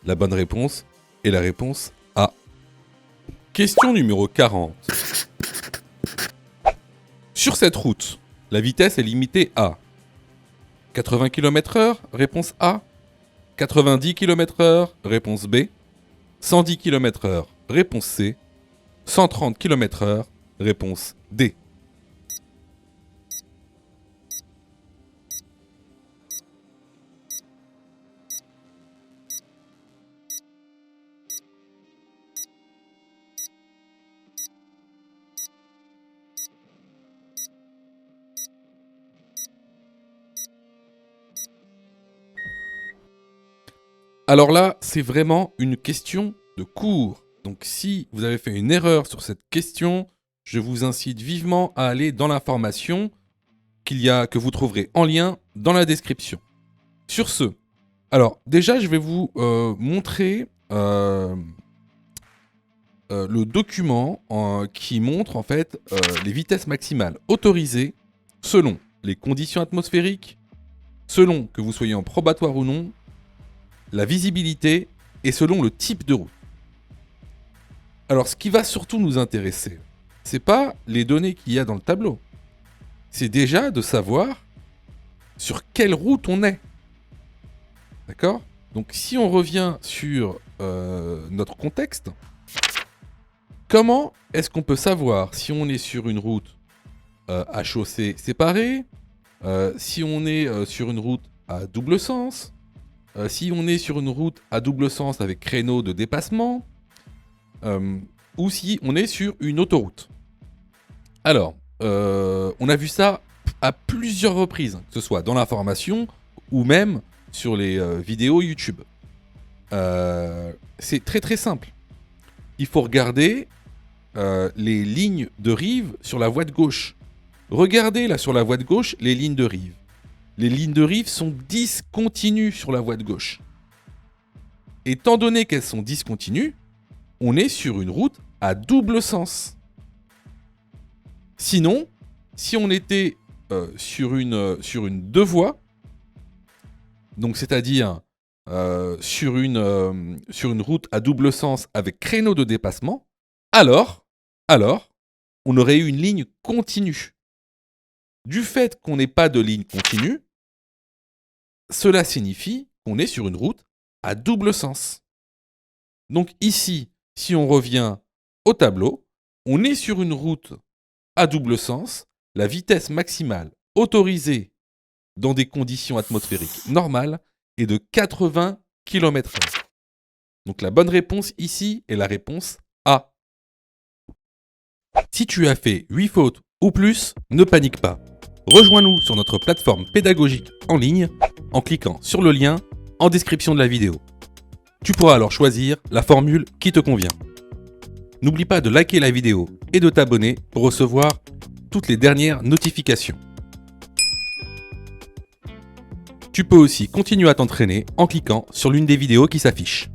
La bonne réponse est la réponse A. Question numéro 40. Sur cette route, la vitesse est limitée à 80 km/h, réponse A. 90 km/h, réponse B. 110 km/h, réponse C. 130 km/h, réponse D. Alors là, c'est vraiment une question de cours. Donc si vous avez fait une erreur sur cette question, je vous incite vivement à aller dans l'information que vous trouverez en lien dans la description. Sur ce, alors déjà je vais vous montrer le document qui montre en fait les vitesses maximales autorisées selon les conditions atmosphériques, selon que vous soyez en probatoire ou non, la visibilité et selon le type de route. Alors, ce qui va surtout nous intéresser, c'est pas les données qu'il y a dans le tableau. C'est déjà de savoir sur quelle route on est. D'accord? Donc, si on revient sur notre contexte, comment est-ce qu'on peut savoir si on est sur une route à chaussée séparée, si on est sur une route à double sens, si on est sur une route à double sens avec créneau de dépassement, ou si on est sur une autoroute. Alors, on a vu ça à plusieurs reprises, que ce soit dans l'information ou même sur les vidéos YouTube. C'est très très simple. Il faut regarder les lignes de rive sur la voie de gauche. Regardez là sur la voie de gauche les lignes de rive. Les lignes de rive sont discontinues sur la voie de gauche. Étant donné qu'elles sont discontinues, on est sur une route à double sens. Sinon, si on était sur une deux voies, donc c'est-à-dire sur une route à double sens avec créneau de dépassement, alors, on aurait eu une ligne continue. Du fait qu'on n'ait pas de ligne continue, cela signifie qu'on est sur une route à double sens. Donc ici, si on revient au tableau, on est sur une route à double sens. La vitesse maximale autorisée dans des conditions atmosphériques normales est de 80 km/h. Donc la bonne réponse ici est la réponse A. Si tu as fait 8 fautes ou plus, ne panique pas. Rejoins-nous sur notre plateforme pédagogique en ligne en cliquant sur le lien en description de la vidéo. Tu pourras alors choisir la formule qui te convient. N'oublie pas de liker la vidéo et de t'abonner pour recevoir toutes les dernières notifications. Tu peux aussi continuer à t'entraîner en cliquant sur l'une des vidéos qui s'affichent.